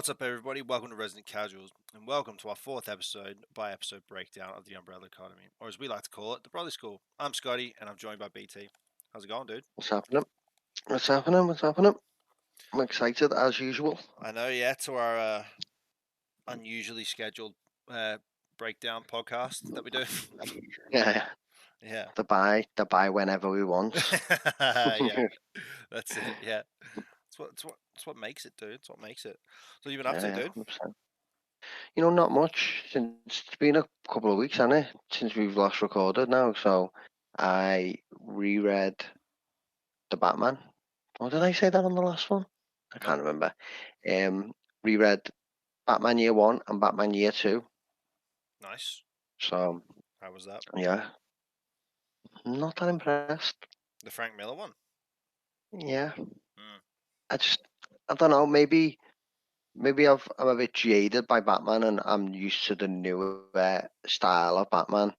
What's up, everybody? Welcome to Resident Casuals, and welcome to our fourth episode breakdown of the Umbrella Academy, or as we like to call it, the Brolly School. I'm Scotty, and I'm joined by BT. How's it going, dude? What's happening? What's happening? What's happening? I'm excited as usual. I know, yeah, to our unusually scheduled breakdown podcast that we do. Yeah, Yeah, to buy whenever we want. yeah, that's it. Yeah, it's what makes it, dude. It's what makes it. So you've been up to, Yeah, dude? 100%. Not much since it's been a couple of weeks, hasn't it? Since we've last recorded now. So I reread the Batman. Or did I say that on the last one? I Nope. can't remember. Reread Batman Year One and Batman Year Two. Nice. So How was that? yeah, not that impressed. The Frank Miller one. Yeah, Mm. I don't know. Maybe I'm a bit jaded by Batman, and I'm used to the newer style of Batman.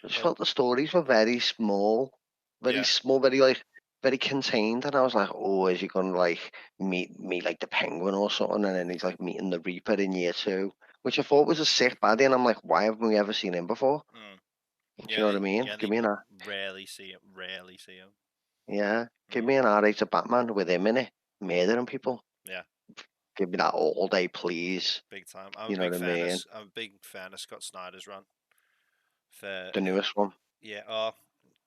I just But felt the stories were very yeah, small, very contained, and I was like, oh, is he going to like meet like the Penguin or something, and then he's like meeting the Reaper in Year Two, which I thought was a sick baddie, and I'm like, why haven't we ever seen him before? mm. Do you know what I mean? You Give only me an rarely see him. Rarely see him. yeah, give Mm. me an R-rated Batman with him in it, murdering people. Yeah, Give me that all day, please. big time. You know what I mean? I'm a big fan of Scott Snyder's run. For The newest one. yeah,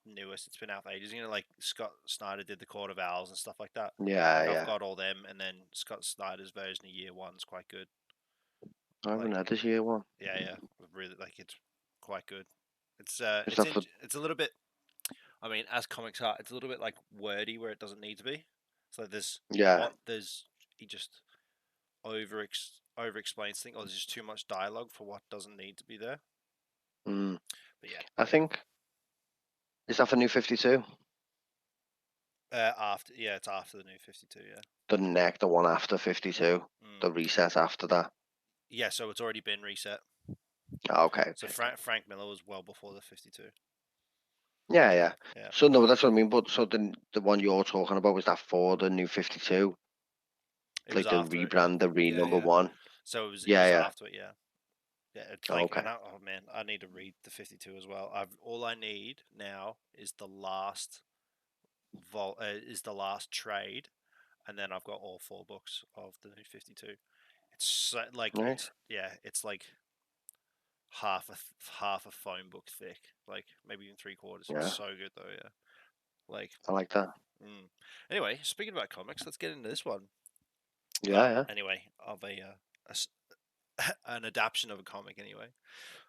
newest. It's been out for ages. Like Scott Snyder did the Court of Owls and stuff like that. Yeah, Like I've yeah. got all them, and then Scott Snyder's version of Year One's quite good. I haven't Like had this year one. yeah, really like it's quite good. Is that for? It's a little bit. I mean, as comics are, it's a little bit like wordy where it doesn't need to be. So Yeah, there's he just over explains things, or there's just too much dialogue for what doesn't need to be there. mm, But yeah, I think is that for New 52? it's after the New 52. Yeah, The one after 52, mm. the reset after that. Yeah. So it's already been reset. Okay, So okay, okay. Frank Miller was well before the 52. Yeah, yeah. Yeah, So no, that's what I mean. But so the one you're talking about was that for the New 52, it was like the after it. Yeah, rebrand, the yeah, number yeah. one. So it Yeah, was yeah. after it. Yeah, yeah. It's like, Okay. oh man, I need to read the 52 as well. All I need now is the last is the last trade, and then I've got all four books of the New 52. It's so, like Nice. it's like half a phone book thick, like maybe even three quarters. It's Yeah, so good though. Yeah, like. I like that. Mm. Anyway, speaking about comics, let's get into this one. Yeah, yeah. Anyway, of an adaptation of a comic. Anyway,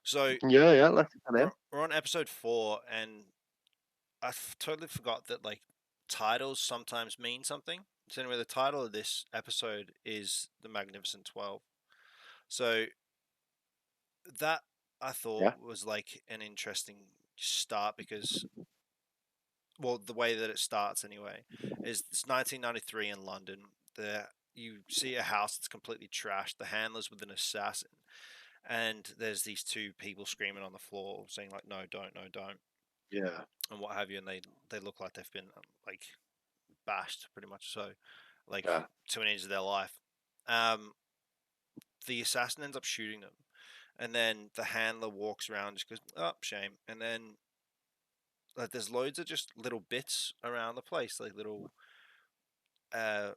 so Yeah, yeah. Let's get in. we're on episode 4, and totally forgot that like titles sometimes mean something. So anyway, the title of this episode is The Magnificent 12. So that I thought Yeah. was like an interesting start because, well, the way that it starts anyway is it's 1993 in London. You see a house that's completely trashed. The handler's with an assassin, and there's these two people screaming on the floor, saying like, "No, don't, no, don't," Yeah. and what have you. And they look like they've been like bashed pretty much. So, like Yeah. to an end of their life. Um, the assassin ends up shooting them, and then the handler walks around and just goes, "Oh, shame," and then like there's loads of just little bits around the place, like little uh,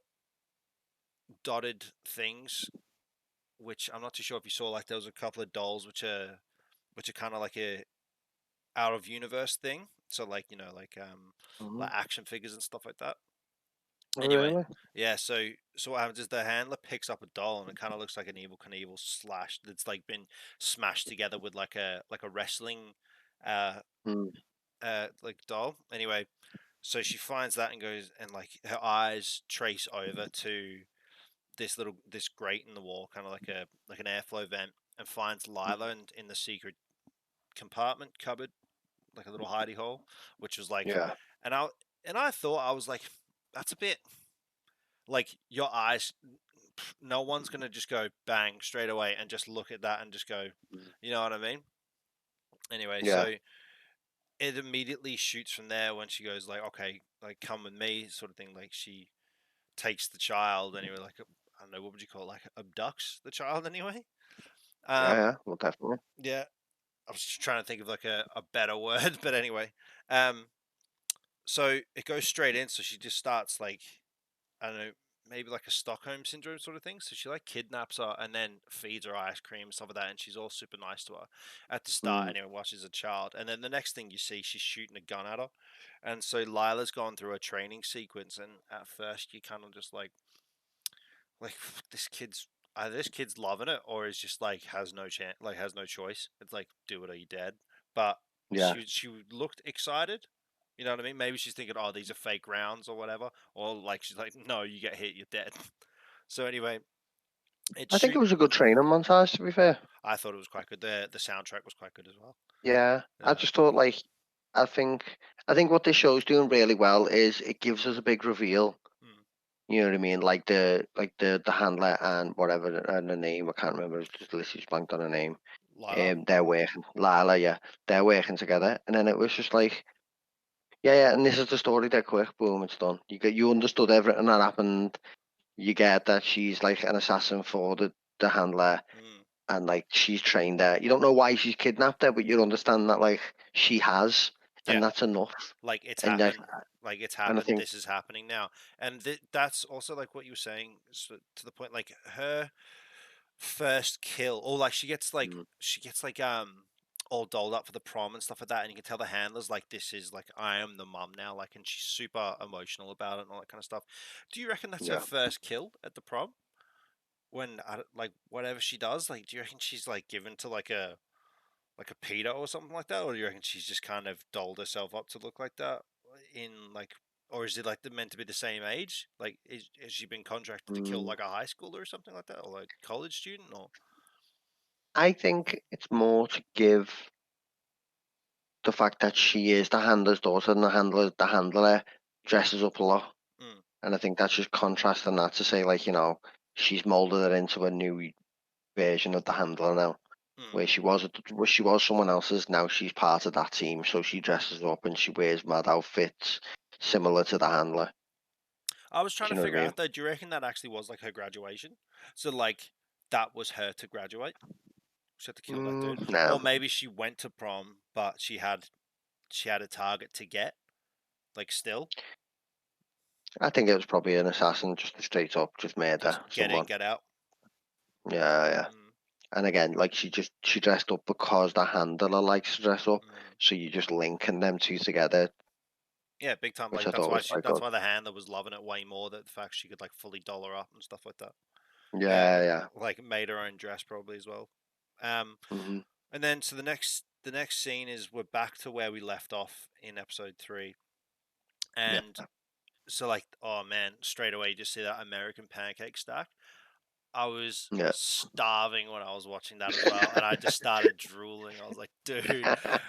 dotted things, which I'm not too sure if you saw. Like there was a couple of dolls which are kind of like a out of universe thing. So like Mhm. like action figures and stuff like that. Oh, Anyway, really? yeah. So what happens is the handler picks up a doll and it kind of looks like an Evil Knievel slash that's like been smashed together with like a wrestling uh Mm. like doll. Anyway, so she finds that and goes and like her eyes trace over to this grate in the wall, kind of like an airflow vent, and finds Lila in the secret compartment cupboard, like a little hidey hole, which was like, Yeah. and I thought I was like, that's a bit like your eyes. No one's gonna just go bang straight away and just look at that and just go, Mm. you know what I mean? Anyway, Yeah. so it immediately shoots from there when she goes like, okay, like come with me, sort of thing. Like she takes the child anyway, like I don't know, what would you call it, like abducts the child anyway. Yeah, Um, yeah, well, definitely. yeah, I was just trying to think of like a better word, but anyway. Um, so it goes straight in. So she just starts like, I don't know, maybe like a Stockholm syndrome sort of thing. So she like kidnaps her and then feeds her ice cream and stuff like that, and she's all super nice to her at the start Mm, anyway, while she's a child. And then the next thing you see, she's shooting a gun at her, and so Lila's gone through a training sequence, and at first you kind of just like this kid's either this kid's loving it or is just like has no chance, like has no choice. It's like do it or you dead. But yeah, she looked excited. You know what I mean? Maybe she's thinking, oh, these are fake rounds or whatever. Or like she's like, no, you get hit, you're dead. So anyway, it I think it shoot. was a good training montage. To be fair, I thought it was quite good. The soundtrack was quite good as well. yeah, I Yeah. just thought like, I think I think what this show's doing really well is it gives us a big reveal. Mm. You know what I mean? Like the handler and whatever and the name, I can't remember. It's just literally just blanked on the name. Lila. They're working, Lila, yeah, they're working together, and then it was just like, yeah, yeah, and this is the story. They're quick, boom, it's done. You understood everything that happened. You get that she's like an assassin for the handler, Mm. and like she's trained there. You don't know why she's kidnapped her, but you understand that like she has, Yeah. and that's enough. Like it's And like, happened. Like it's and I happened. think, This is happening now, and that's also like what you were saying, so to the point. Like her first kill, or like mm, she gets like all dolled up for the prom and stuff like that, and you can tell the handlers like this is like I am the mum now, like, and she's super emotional about it and all that kind of stuff. Do you reckon that's her yeah. first kill at the prom? When like whatever she does, like, do you reckon she's like given to like a pedo or something like that, or do you reckon she's just kind of dolled herself up to look like that in like, or is it like meant to be the same age? Like, has she been contracted to kill Mm. like a high schooler or something like that, or like college student, or? I think it's more to give the fact that she is the handler's daughter, and the handler dresses up a lot. Mm, And I think that's just contrasting that to say, like, she's molded her into a new version of the handler now, mm. where she was someone else's. Now she's part of that team, so she dresses up and she wears mad outfits similar to the handler. I was trying Do to you know what figure I mean? out though. Do you reckon that actually was like her graduation? So like that was her to graduate. She had to kill that dude, No, or maybe she went to prom, but she had a target to get. Like still, I think it was probably an assassin, just straight up, just just murder get in, someone. get out. Yeah, yeah. Mm, And again, like she dressed up because the handler likes to dress up, mm. so you're just linking them two together, Yeah, big time. which Like I thought was quite that's good. why the handler was loving it way more. That the fact she could like fully doll her up and stuff like that. Yeah, yeah. Like made her own dress probably as well. Um, Hmm. and then so the next scene is we're back to where we left off in episode 3, Yeah. and so like oh man, straight away you just see that American pancake stack. I was Yeah. starving when I was watching that as well, and I just started drooling. I was like, dude, I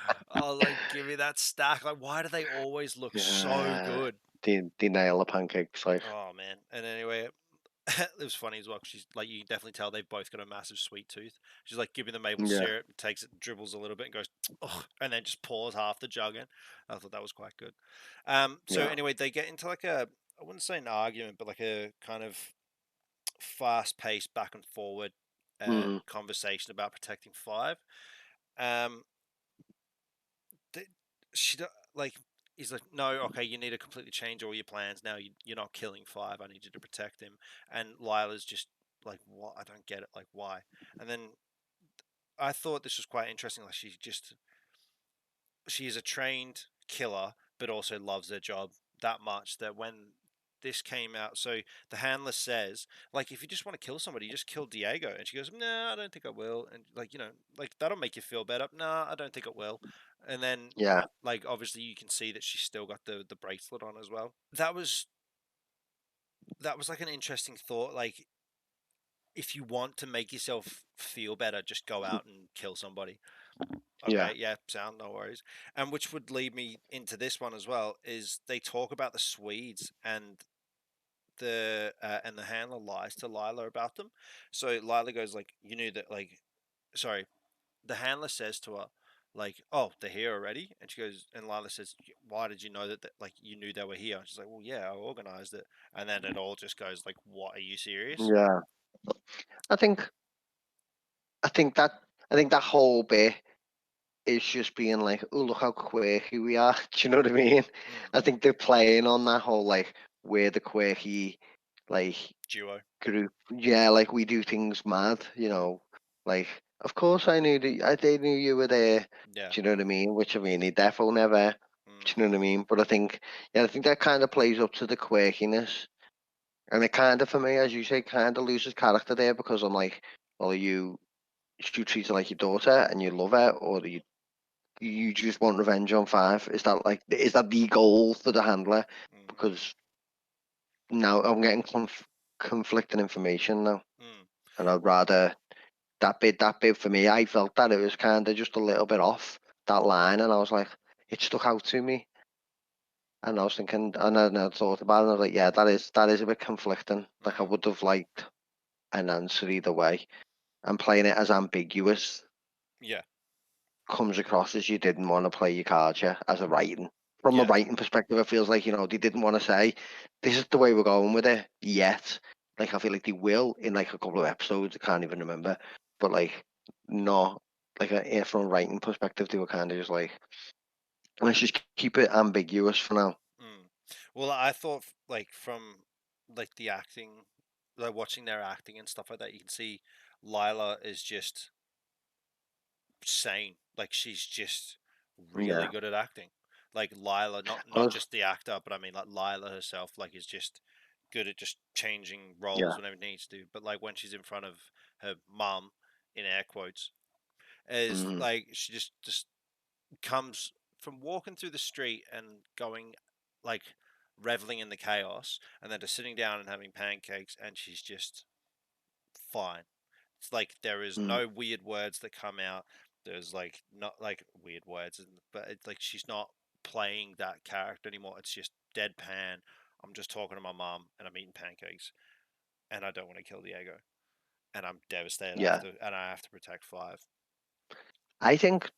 was like, give me that stack. Like, why do they always look so Yeah. good? The nail the pancakes, like, Oh man. And anyway, it was funny as well. 'Cause she's like, you can definitely tell they've both got a massive sweet tooth. She's like giving the maple yeah, syrup, takes it, dribbles a little bit, and goes, oh, and then just pours half the jug in. I thought that was quite good. So yeah. anyway, they get into like I wouldn't say an argument, but like a kind of fast-paced back and forward Hmm. conversation about protecting five. Um, th- she like he's like, no, okay, you need to completely change all your plans now. You're not killing five. I need you to protect him. And Lila's just like, what? I don't get it. Like, why? And then I thought this was quite interesting. Like, she is a trained killer, but also loves her job that much that when this came out, so the handler says, like, if you just want to kill somebody, you just kill Diago. And she goes, no, I don't think I will. And like, like that'll make you feel better. No, I don't think it will. And then, Yeah. like, obviously you can see that she's still got the bracelet on as well. That was like an interesting thought. Like, if you want to make yourself feel better, just go out and kill somebody. Yeah. Okay, yeah, sound, no worries. And which would lead me into this one as well, is they talk about the Swedes and the handler lies to Lila about them. So Lila goes like, you knew that, like, sorry, the handler says to her, like, oh, they're here already. And she goes, and Lila says, why did you know that, like, you knew they were here? And she's like, well, yeah, I organized it. And then it all just goes like, what, are you serious? Yeah. I think I think that I think that whole bit is just being like, oh, look how quirky we are. Do you know what I mean? Mm, I think they're playing on that whole like we're the quirky like duo. group. Yeah, like we do things mad. Mm, Like of course I knew that they knew you were there. yeah. Do you know what I mean? Which I mean, he defo never. Do Mm, you know what I mean? But I think yeah, I think that kind of plays up to the quirkiness, and it kind of for me, as you say, kind of loses character there because I'm like, well, you treat her like your daughter and you love her, or you just want revenge on Five? Is that the goal for the handler? mm, Because now I'm getting conflicting information now, mm, and I'd rather that bit for me. I felt that it was kind of just a little bit off that line, and I was like, it stuck out to me, and I was thinking, and then I thought about it, and I was like, yeah, that is a bit conflicting. Like I mm, would have liked an answer either way, and playing it as ambiguous yeah. comes across as you didn't want to play your cards yeah, as a writing. From a Yeah. writing perspective, it feels like, they didn't want to say, this is the way we're going with it yet. Like, I feel like they will in like a couple of episodes. I can't even remember. But like, no, like from a writing perspective, they were kind of just like, let's just keep it ambiguous for now. Mm. Well, I thought like from like the acting, like watching their acting and stuff like that, you can see Lila is just sane. Like she's just really Yeah. good at acting. Like Lila, not Because, just the actor, but I mean like Lila herself, like is just good at just changing roles yeah. whenever it needs to. But like when she's in front of her mum, in air quotes, is Mm, like she just comes from walking through the street and going like reveling in the chaos, and then to sitting down and having pancakes, and she's just fine. It's like there is mm, no weird words that come out. There's like not like weird words, but it's like she's not playing that character anymore. It's just deadpan. I'm just talking to my mom and I'm eating pancakes, and I don't want to kill Diego, and I'm devastated yeah. after, and I have to protect Five. I think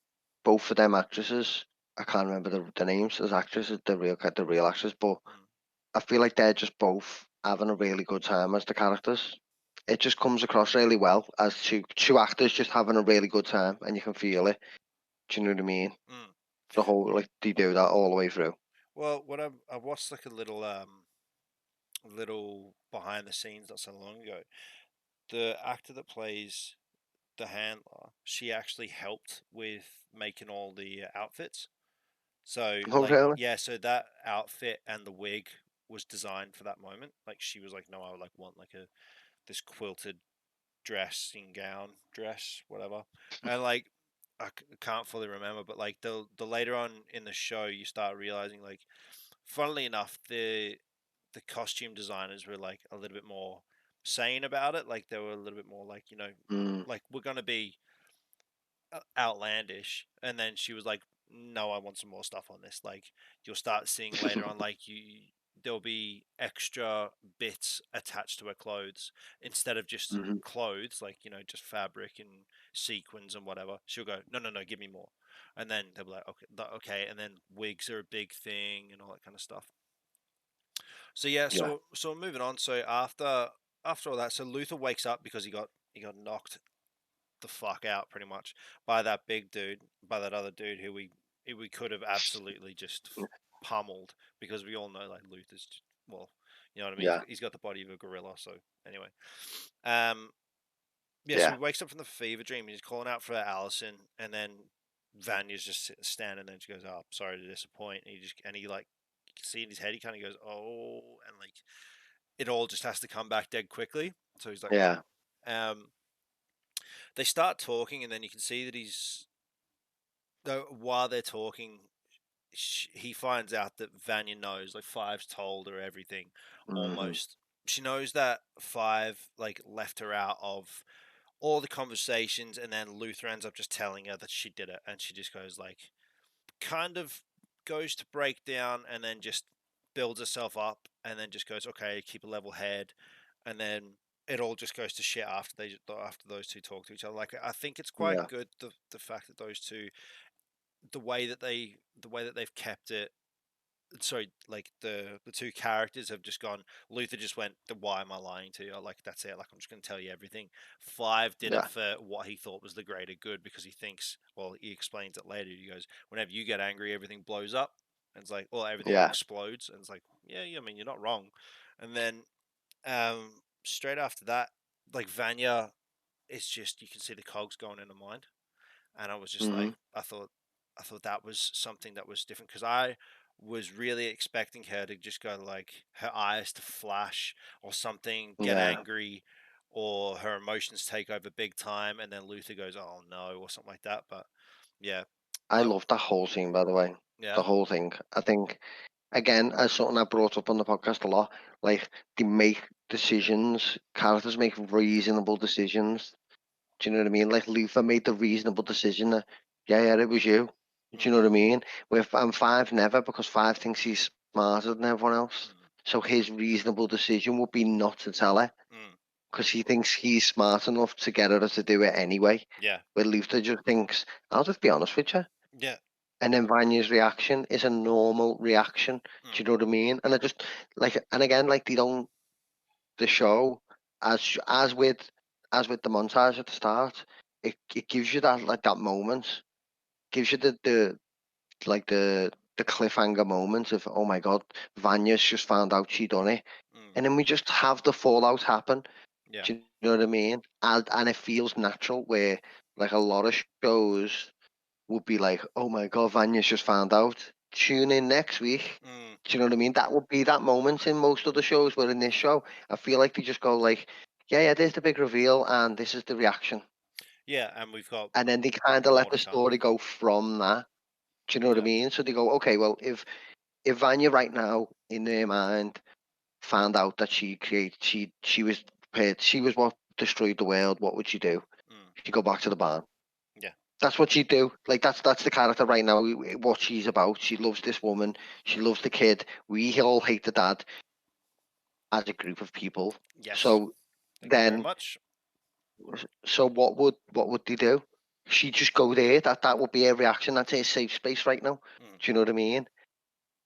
both of them actresses, I can't remember the names as actresses, the real actors, but Mm. I feel like they're just both having a really good time as the characters. It just comes across really well as two actors just having a really good time, and you can feel it. Do you know what I mean? Mm. The whole like they do that all the way through. Well, what I watched like a little behind the scenes not so long ago. The actor that plays the handler, she actually helped with making all the outfits. So Oh like really? yeah, so that outfit and the wig was designed for that moment. Like she was like, no, I would like want like a this quilted dressing gown, dress, whatever. And like can't fully remember, but like the later on in the show, you start realizing like, funnily enough, the costume designers were like a little bit more sane about it. Like they were a little bit more like, Mm, like we're gonna be outlandish. And then she was like, no, I want some more stuff on this. Like you'll start seeing later on, like there'll be extra bits attached to her clothes instead of just hmm. clothes, like just fabric and sequins and whatever. She'll go, no, no, no, give me more. And then they'll be like, okay, okay. And then wigs are a big thing and all that kind of stuff. So yeah, Yeah. so moving on. So after all that, so Luther wakes up because he got knocked the fuck out pretty much by that big dude, by that other dude who we could have absolutely just pummeled, because we all know like Luther's well, you know what I mean. He's, Yeah. he's got the body of a gorilla. So anyway, um, yeah. So Yeah. he wakes up from the fever dream and he's calling out for Allison, and then Vanya's just standing there and she goes, "Oh, sorry to disappoint." And he like, you can see in his head he kind of goes, "Oh," and like it all just has to come back dead quickly. So he's like, Yeah. "Oh." They start talking, and then you can see that though while they're talking, he finds out that Vanya knows, like Five's told her everything, Hmm. almost. She knows that Five like left her out of all the conversations, and then Luther ends up just telling her that she did it, and she just goes like, kind of goes to break down, and then just builds herself up, and then just goes, okay, keep a level head, and then it all just goes to shit after those two talk to each other. Like I think it's quite Yeah. good, the fact that those two the way that they've kept it. Sorry, like the two characters have just gone. Luther just went, why am I lying to you? Like, that's it. Like, I'm just going to tell you everything. Five did it Yeah. for what he thought was the greater good, because he thinks, well, he explains it later. He goes, whenever you get angry, everything blows up. And it's like, well, everything Yeah. explodes. And it's like, yeah, I mean, you're not wrong. And then straight after that, like Vanya, it's just, you can see the cogs going in the mind. And I was just Hmm. like, I thought that was something that was different, because I was really expecting her to just go, like, her eyes to flash or something, get Yeah. angry, or her emotions take over big time, and then Luther goes, oh no, or something like that. But yeah, I I love that whole scene, by the way. yeah, The whole thing. I think, again, as something I brought up on the podcast a lot, like, they make decisions, characters make reasonable decisions. Do you know what I mean? Like, Luther made the reasonable decision that, yeah, it was you. Do you know mm, what I mean? With Five never, because Five thinks he's smarter than everyone else. mm, So his reasonable decision would be not to tell her, mm, because he thinks he's smart enough to get her to do it anyway. yeah, Where Luther just thinks, I'll just be honest with you. yeah, And then Vanya's reaction is a normal reaction. Do mm, you know what I mean? And I just like, and again, like, they don't, the show, as with the montage at the start, it gives you that, like, that moment, gives you the like the cliffhanger moment of, oh my god, Vanya's just found out she done it, mm, and then we just have the fallout happen. yeah, Do you know what I mean? And it feels natural, where, like, a lot of shows would be like, oh my god, Vanya's just found out. Tune in next week. mm, Do you know what I mean? That would be that moment in most of the shows, where in this show, I feel like they just go like, yeah, there's the big reveal, and this is the reaction. yeah, and we've got And then they kind of more let to the come. story go from that. Do you know what I Yeah, mean? So they go, okay, well, if Vanya right now in their mind found out that she was prepared, she was what destroyed the world, what would she do? mm, She'd go back to the barn. yeah, That's what she'd do. Like, that's the character right now. What she's about. She loves this woman. She mm, loves the kid. We all hate the dad as a group of people. yes, So thank you very then, much. so what would they do? She'd just go there. That would be her reaction. That's her safe space right now. Mm. Do you know what I mean?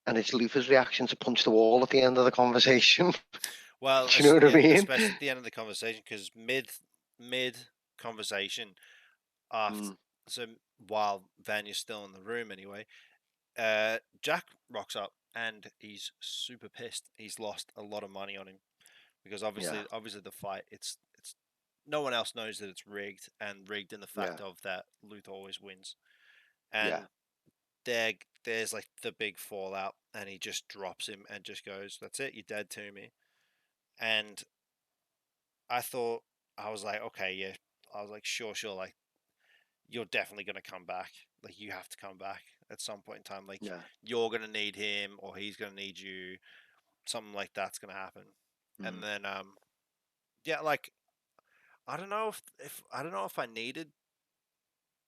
And it's Luther's reaction to punch the wall at the end of the conversation. Well, Do you know what I yeah, mean? especially at the end of the conversation, because mid conversation, after, Mm, so while Vanya's still in the room anyway, Jack rocks up and he's super pissed. He's lost a lot of money on him, because yeah, obviously the fight, it's no one else knows that it's rigged, and rigged in the yeah, fact of that Luther always wins. yeah. And there's like the big fallout, and he just drops him and just goes, "That's it, you're dead to me." And I thought, I was like, okay, yeah. I was like, sure, like, you're definitely gonna come back. Like, you have to come back at some point in time. Like, Yeah. you're gonna need him, or he's gonna need you. Something like that's gonna happen. And Mm. then, yeah, like, I don't know if I don't know if I needed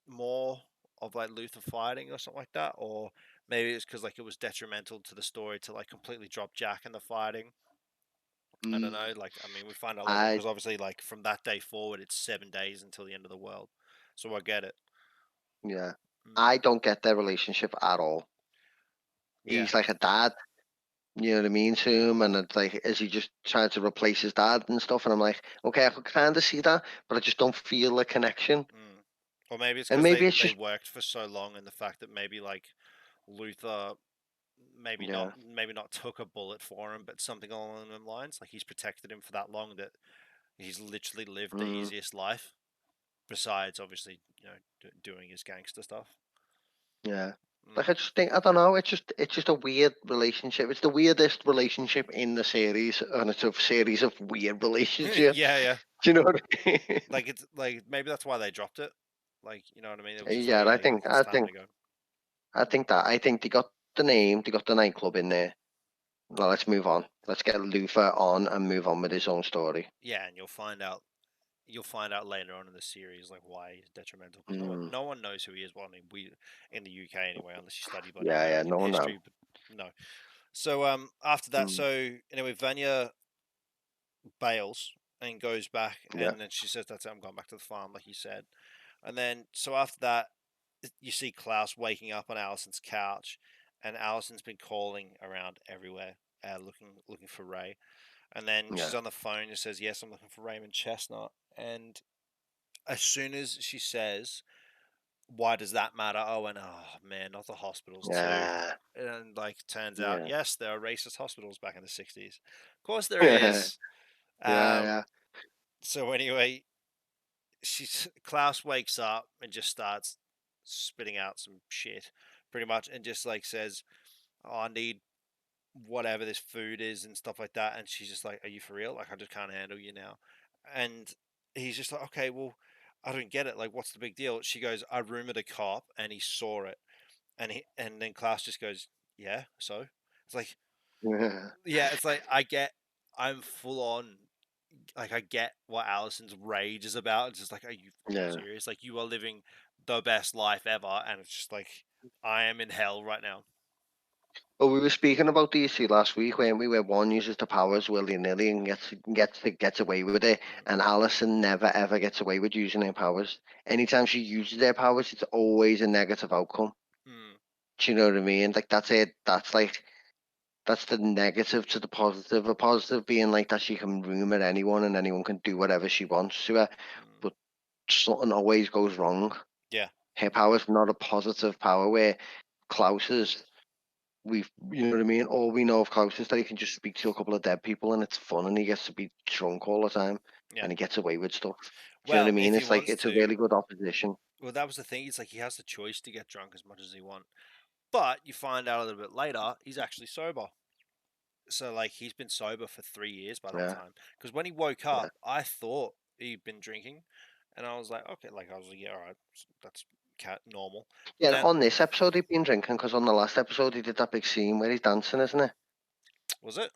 more of, like, Luther fighting or something like that, or maybe it's because, like, it was detrimental to the story to, like, completely drop Jack in the fighting. I don't Mm. know. Like, I mean, we find out later, I because obviously, like, from that day forward, it's 7 days until the end of the world. So I get it. Yeah. Mm. I don't get their relationship at all. Yeah. He's like a dad, you know what I mean, to him, and it's like, is he just trying to replace his dad and stuff? And I'm like, okay, I could kind of see that, but I just don't feel a connection. Mm. Or maybe it's And because maybe it's they just, worked for so long, and the fact that maybe, like, Luther yeah, maybe not took a bullet for him, but something along those lines. Like, he's protected him for that long, that he's literally lived the mm, easiest life. Besides, obviously, doing his gangster stuff. yeah. Like, Mm. I just think, I don't know, it's just a weird relationship. It's the weirdest relationship in the series, and it's a series of weird relationships. Yeah, yeah. Do you know what I mean? Like, it's like, maybe that's why they dropped it. Like, you know what I mean? It was just like, Yeah, yeah, it's I time think, to go. I think they got the name, they got the nightclub in there. Well, let's move on. Let's get Luther on and move on with his own story. Yeah, and you'll find out later on in the series, like, why he's detrimental, because Mm, no one knows who he is. Well, I mean, we in the UK anyway, unless you study bloody yeah, yeah, American no, no. history, but no. So after that, Mm, so anyway, Vanya bails and goes back, yeah, and then she says, "That's it, I'm going back to the farm," like you said. And then, so after that, you see Klaus waking up on Allison's couch, and Allison's been calling around everywhere, looking for Ray. And then Yeah. she's on the phone and says, "Yes, I'm looking for Raymond Chestnut." And as soon as she says, "Why does that matter?" Oh, and oh man, not the hospitals too. Yeah. And like, turns out, Yeah. yes, there are racist hospitals back in the '60s. Of course, there Yeah. is. Yeah. So anyway, Klaus wakes up and just starts spitting out some shit, pretty much, and just like says, "Oh, I need whatever this food is and stuff like that." And she's just like, "Are you for real? Like, I just can't handle you now." And he's just like, "Okay, well, I don't get it. Like, what's the big deal?" She goes, "I rumored a cop and he saw it." And then Klaus just goes, "Yeah, so." It's like, Yeah. yeah, it's like, I'm full on, like, I get what Allison's rage is about. It's just like, are you fucking Yeah. serious? Like, you are living the best life ever, and it's just like, I am in hell right now. Well, we were speaking about DC last week, weren't we? Where one uses the powers willy nilly and gets away with it, Mm, and Allison never ever gets away with using her powers. Anytime she uses their powers, it's always a negative outcome. mm, Do you know what I mean? Like that's it. That's the negative to the positive. A positive being like that she can rumor anyone and anyone can do whatever she wants to her, mm. but something always goes wrong. Yeah. Her power's not a positive power where Klaus's you know what I mean? All we know of Klaus is that he can just speak to a couple of dead people and it's fun and he gets to be drunk all the time Yeah. and he gets away with stuff. Do you know what Well, I mean? if he It's like wants it's a to, really good opposition. well, that was the thing. It's like he has the choice to get drunk as much as he wants. But you find out a little bit later, he's actually sober. So, like, he's been sober for 3 years by that Yeah, time. Because when he woke yeah. up, I thought he'd been drinking. And I was like, okay, like, I was like, yeah, all right, that's cat normal. But Yeah, then, on this episode he'd been drinking because on the last episode he did that big scene where he's dancing, isn't it? was it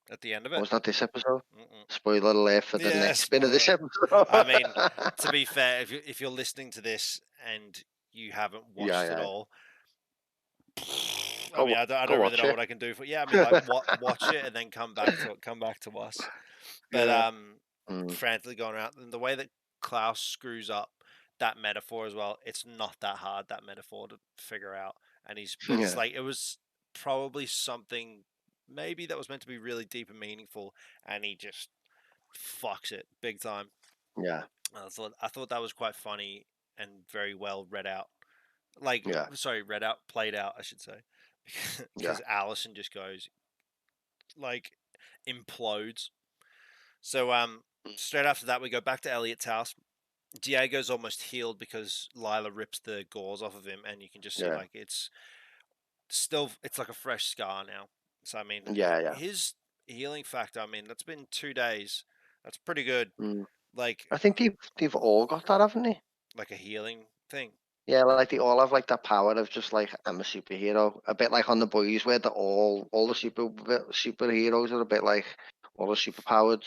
at the end of Or it? was that this episode? Mm-mm. Spoiler alert for the Yeah, next bit of this spoiler. episode. I mean, to be fair, if you're listening to this and you haven't Yeah, watched it yeah. all, I Go mean, wa- I go don't really watch know it. what I can do for. Yeah, I mean, like, watch it and then come back to us. But Yeah. Mm, frantically going around, and the way that Klaus screws up that metaphor as well, it's not that hard, that metaphor to figure out. And but it's yeah, like, it was probably something maybe that was meant to be really deep and meaningful, and he just fucks it big time. yeah, I thought that was quite funny and very well read out. Like, yeah, sorry, read out, played out, I should say, yeah. because Allison just goes, like, implodes. So straight after that, we go back to Elliot's house. Diago's almost healed because Lila rips the gauze off of him, and you can just see, Yeah, like, it's like a fresh scar now. So I mean, yeah, yeah. his healing factor, I mean, that's been 2 days. That's pretty good. Mm. Like I think they've all got that, haven't they? like a healing thing. Yeah, like they all have like that power of just like I'm a superhero. A bit like on the boys where all the superheroes are a bit like all the superpowered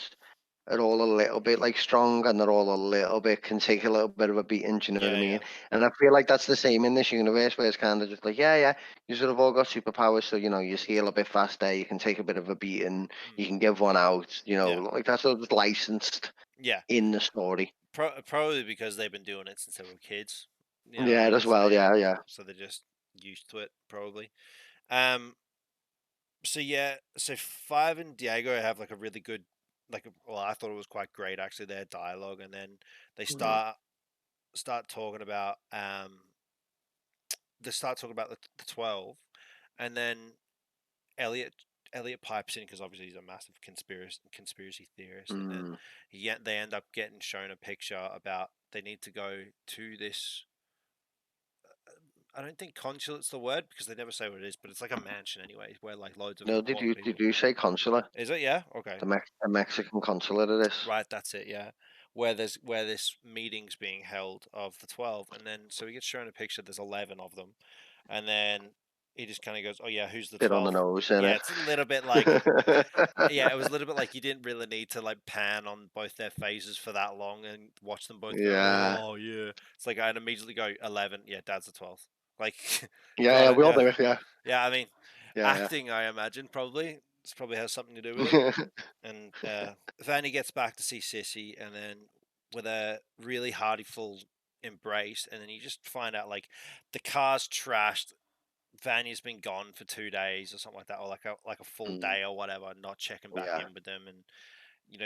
are all a little bit like strong and they're all a little bit can take a little bit of a beating, do you know what I Yeah, mean? yeah. And I feel like that's the same in this universe where it's kind of just like, yeah, you sort of all got superpowers, so you know, you heal a bit faster, you can take a bit of a beating, you Mm, can give one out, you know, yeah, like that's all just licensed yeah. in the story. Probably because they've been doing it since they were kids. You know what I Yeah, mean? as well, yeah. So they're just used to it, probably. Um, so yeah, so Five and Diego have like a really good, well, I thought it was quite great actually, their dialogue, and then they Mhm. start talking about the 12, and then Elliot Elliot pipes in because obviously he's a massive conspiracy theorist, and then Mm. they end up getting shown a picture about they need to go to this. I don't think consulate's the word because they never say what it is, but it's like a mansion anyway, where like loads of No, did important did people. you say consulate? Is it? Yeah. Okay. The Mexican consulate it is. Right. That's it. Yeah. Where this meeting's being held of the 12, and then so he gets shown a picture. There's 11 of them, and then he just kind of goes, "Oh yeah, who's the Bit on the 12th?" nose, isn't Yeah, it? it's a little bit like, yeah, it was a little bit like you didn't really need to like pan on both their faces for that long and watch them both go, Yeah. "Oh yeah." It's like I'd immediately go 11. Yeah, Dad's the 12th. Like, Yeah, got it. we all Yeah, do it, yeah. yeah. I mean, Yeah, acting, I imagine probably this probably has something to do with it. yeah. And Vanny gets back to see Sissy, and then with a really heartyful. embraced, and then you just find out like the car's trashed. Vanya's been gone for 2 days or something like that, or like a full Mm, day or whatever, not checking back yeah. in with them, and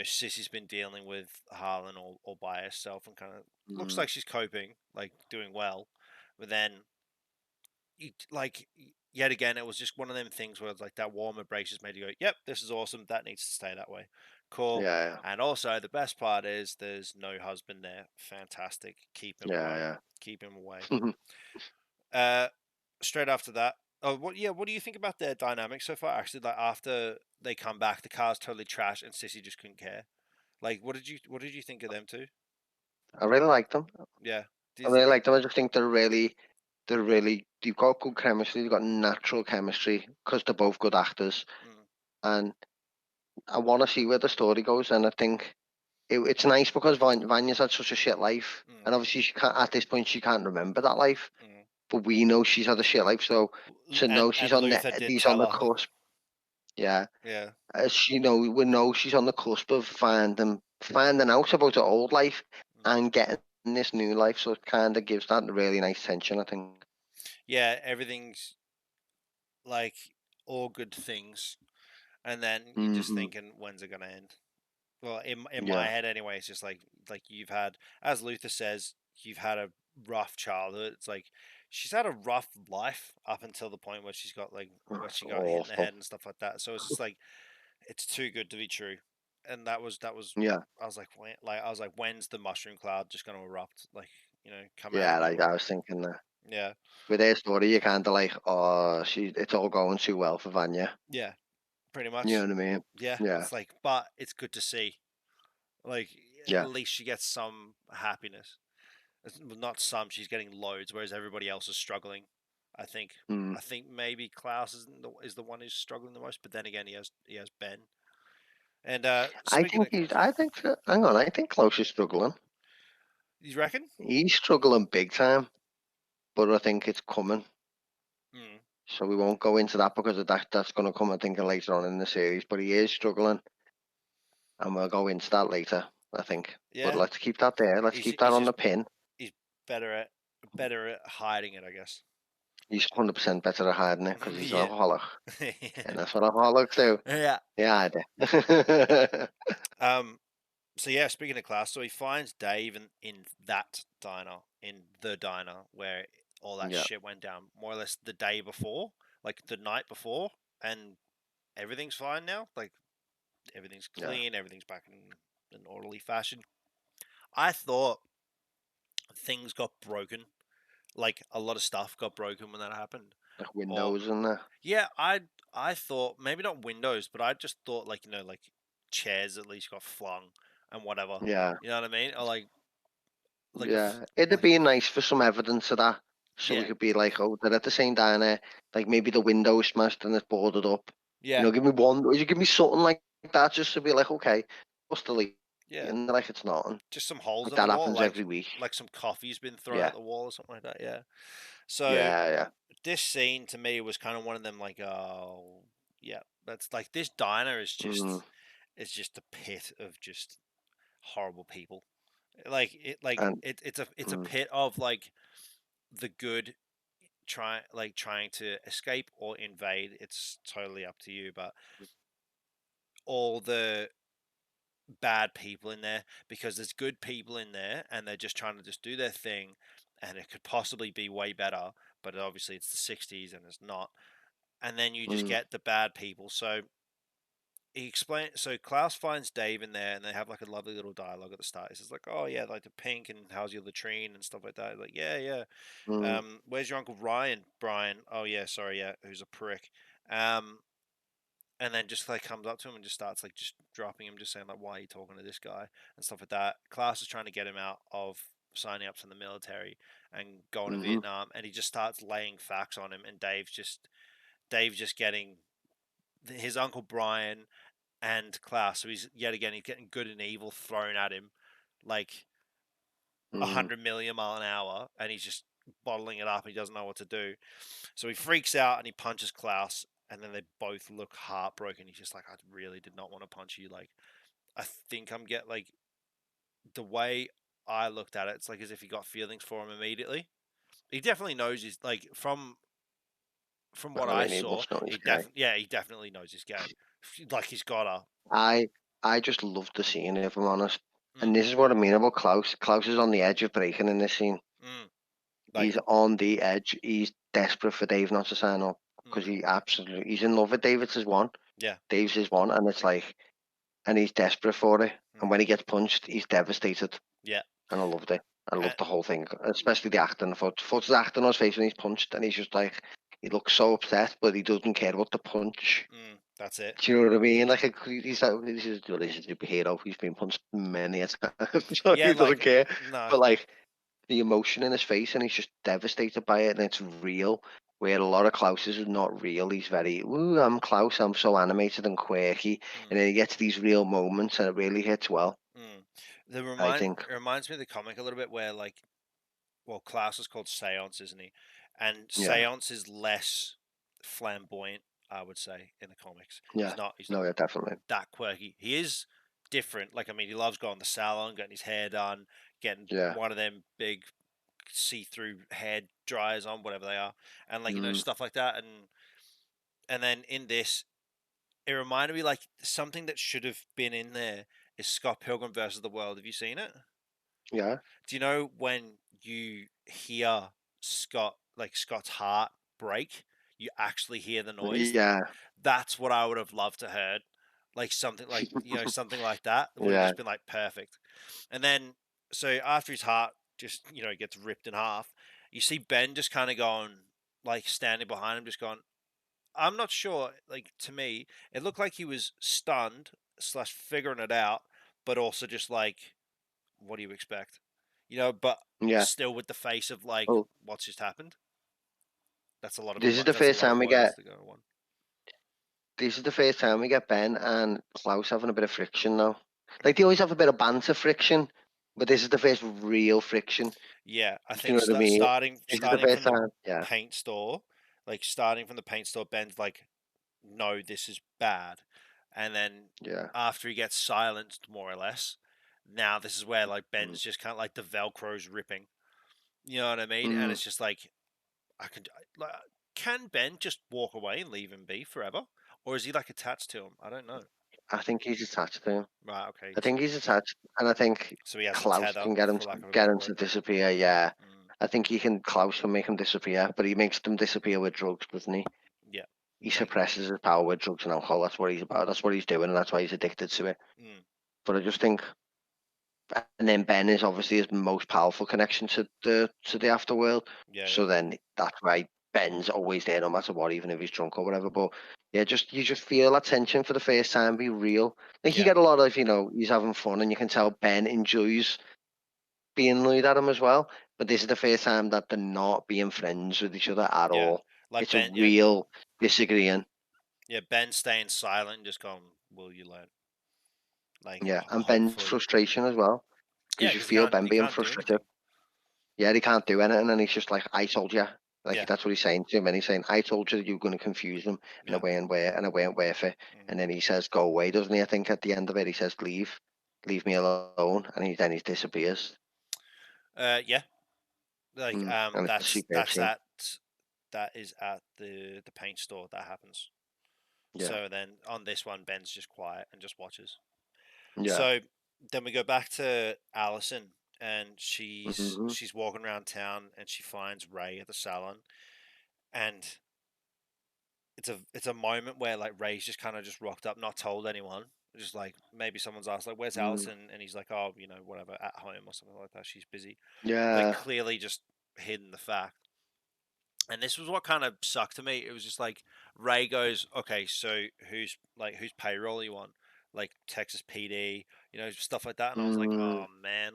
Sissy's been dealing with Harlan all by herself, and kind of looks Mm, like she's coping, like doing well, but then yet again, it was just one of them things where it's like that warm embrace just made you go, "Yep, this is awesome. That needs to stay that way. Cool." yeah. And also, the best part is there's no husband there. Fantastic. Keep him away. Yeah. Keep him away. Yeah. Uh, Straight after that. Oh, what? Yeah, what do you think about their dynamic so far? Actually, like after they come back, the car's totally trash, and Sissy just couldn't care. Like, what did you think of them two? I really like them. Yeah. Do I you really think? like them. I just think they've got good chemistry. They've got natural chemistry because they're both good actors. Mm, And I want to see where the story goes. And I think it's nice because Vanya's had such a shit life. mm, And obviously, she can't, at this point, she can't remember that life. mm. But we know she's had a shit life. So to know And Luther did he's on tell the her. cusp. Yeah. Yeah. As you know, we know she's on the cusp of finding out about her old life Mm. and getting this new life. So it kind of gives that really nice tension, I think. Yeah, everything's like all good things, and then you're just Hmm. thinking, when's it gonna end? Well, in my Yeah. head anyway, it's just like you've had, as Luther says, you've had a rough childhood. It's like she's had a rough life up until the point where It's she got hit in the awful. head and stuff like that. So it's just like it's too good to be true, and that was. Yeah. I was like, when's the mushroom cloud just gonna erupt? Like, come out of Yeah, like nowhere. I was thinking that. Yeah, With their story, you're kind of like, oh, it's all going too well for Vanya. yeah, pretty You know much. what I mean? Yeah, Yeah. it's like, but it's good to see. Like, at Yeah. least she gets some happiness. Well, not some, she's getting loads, whereas everybody else is struggling. I think. Mm. I think maybe Klaus is the one who's struggling the most, but then again, he has Ben. And speaking of, Hang on, I think Klaus is struggling. you reckon? He's struggling big time, but I think it's coming. Mm. So we won't go into that because of that's going to come, I think, later on in the series. But he is struggling, and we'll go into that later, I think. But Yeah, let's keep that there. Let's he's keep that he's on just the pin. he's better at hiding it, I guess. He's 100% better at hiding it because he's an Yeah. alcoholic. And that's what alcoholics do. Yeah. Yeah, I do. Um. So yeah, speaking of class, so he finds Dave in that diner, in the diner where all that Yeah, shit went down, more or less the day before, like the night before, and everything's fine now. Like everything's yeah. clean, everything's back in an orderly fashion. I thought things got broken, like a lot of stuff got broken when that happened. Like Or windows and that. yeah, I thought maybe not windows, but I just thought like like chairs at least got flung and whatever. Yeah, You know what I mean? Or like yeah. It'd like be nice for some evidence of that. So we yeah, could be like, oh, they're at the same diner. Like maybe the window smashed and it's boarded up. yeah, Give me one, or you give me something like that just to be like, okay, what's the leak? yeah. And they're like, it's not. Just some holes Like in the that wall, happens every week. like some coffee's been thrown Yeah, at the wall or something like that. Yeah. So yeah, yeah. this scene to me was kind of one of them like, oh yeah, that's like this diner is Mm, just a pit of just horrible people. and It's a mm, pit of like the good trying to escape or invade. It's totally up to you, but all the bad people in there, because there's good people in there and they're just trying to just do their thing, and it could possibly be way better, but obviously it's the 60s and it's not. And then you just mm, get the bad people. So Klaus finds Dave in there, and they have like a lovely little dialogue at the start. He says like, oh yeah, like the pink, and how's your latrine and stuff like that. Like, yeah, yeah. mm, Where's your uncle Ryan? Brian? Oh yeah, sorry, yeah, who's a prick. um and then just like comes up to him and just starts like just dropping him, just saying like, why are you talking to this guy and stuff like that. Klaus is trying to get him out of signing up to the military and going to mm-hmm, Vietnam, and he just starts laying facts on him, and Dave's just getting his uncle Brian and Klaus. So he's getting good and evil thrown at him like mm, 100 million mile an hour, and he's just bottling it up. He doesn't know what to do. So he freaks out and he punches Klaus, and then they both look heartbroken. He's just like, I really did not want to punch you. Like, I think I'm get like the way. I looked at it, it's like as if he got feelings for him immediately. He definitely knows he's like from what I I mean, he saw, must know he's he gay. he definitely knows he's gay. Like he's gotta. I I just love the scene, if I'm honest. Mm, And this is what I mean about Klaus. Klaus is on the edge of breaking in this scene. mm, like He's on the edge. He's desperate for Dave not to sign up because mm, he's in love with David's his one. yeah, Dave's his one, and it's like, and he's desperate for it. And mm, when he gets punched, he's devastated. yeah. And I loved it. I Uh, loved the whole thing, especially the acting. Foot's acting on his face when he's punched, and he's just like, he looks so upset, but he doesn't care about the punch. that's it. Do you know what I mean? Like, he's like, this is a superhero. He's been punched many a time, so Yeah, he doesn't like care. no. But like the emotion in his face, and he's just devastated by it, and it's real. Where a lot of Klaus's is not real. He's very, ooh, I'm Klaus. I'm so animated and quirky, Mm, and then he gets these real moments, and it really hits well. mm. I think. It reminds me of the comic a little bit where like well, Klaus is called Seance, isn't he? And Yeah, Seance is less flamboyant, I would say, in the comics. yeah, He's not no, yeah, definitely. that quirky. He is different. Like I mean, he loves going to the salon, getting his hair done, getting Yeah. one of them big see-through hair dryers on, whatever they are, and like Mm, stuff like that. And then in this, it reminded me like something that should have been in there is Scott Pilgrim versus the World. Have you seen it? yeah, Do you know when you hear Scott's heart break, you actually hear the noise? yeah, That's what I would have loved to heard. Like something like something like that would have yeah. just been like perfect. And then so after his heart just gets ripped in half, you see Ben just kind of going like standing behind him, just going. I'm not sure. Like to me, it looked like he was stunned slash figuring it out, but also just like, what do you expect? But Yeah. still with the face of like, Oh, what's just happened? That's a lot of this is the that's a first lot of time we words get. to go on one. This is the first time we get Ben and Klaus having a bit of friction now. Like Mm. they always have a bit of banter friction, but this is the first real friction. Yeah, I Do you think know what I mean? This is the starting first from the time. Yeah, paint store, like starting from the paint store, Ben's like, no, this is bad, and then yeah. after he gets silenced more or less, now this is where like Mm. Ben's just kind of like the Velcro's ripping. You know what I mean? And Mm. it's just like I can like, can Ben just walk away and leave him be forever, or is he like attached to him? I don't know. I think he's attached to him. Right, okay, I think he's attached, and I think so he has a Klaus tether, can get him for lack of a get better him to word. disappear. Yeah, Mm, I think he can. Klaus can make him disappear, but he makes them disappear with drugs, doesn't he? yeah, He like, suppresses his power with drugs and alcohol. That's what he's about. That's what he's doing, and that's why he's addicted to it. mm, But I just think, and then Ben is obviously his most powerful connection to the afterworld. yeah, yeah, So then that's why Ben's always there, no matter what, even if he's drunk or whatever. But yeah, just you just feel that tension for the first time be real. Like you yeah, get a lot of he's having fun, and you can tell Ben enjoys being annoyed at him as well. But this is the first time that they're not being friends with each other at yeah. all. Like It's a Ben, real disagreeing. Ben staying silent and just going, "Will you learn?" Like, Yeah, and Ben's hopefully, frustration as well, yeah, because you because feel Ben he being can't do frustrated. anything. Yeah, he can't do anything, and he's just like, "I told you." Like Yeah, that's what he's saying to him, and he's saying, "I told you that you were going to confuse them, and I yeah, weren't where, and I weren't worth it." mm. And then he says, "Go away," doesn't he? I think at the end of it, he says, leave me alone," and then he disappears. Yeah. Like, And it's a superb scene. that is at the paint store that happens. Yeah, So then on this one, Ben's just quiet and just watches. yeah, So then we go back to Allison, and hmm she's walking around town, and she finds Ray at the salon, and it's a moment where like Ray's just kind of just rocked up, not told anyone. Just like maybe someone's asked like, "Where's mm, Allison?" And he's like, "Oh, whatever, at home or something like that. She's busy." Like yeah, clearly just hidden the fact. And this was what kind of sucked to me. It was just like Ray goes, "Okay, so whose payroll are you on?" Like Texas PD, stuff like that. And I was like, mm, "Oh man,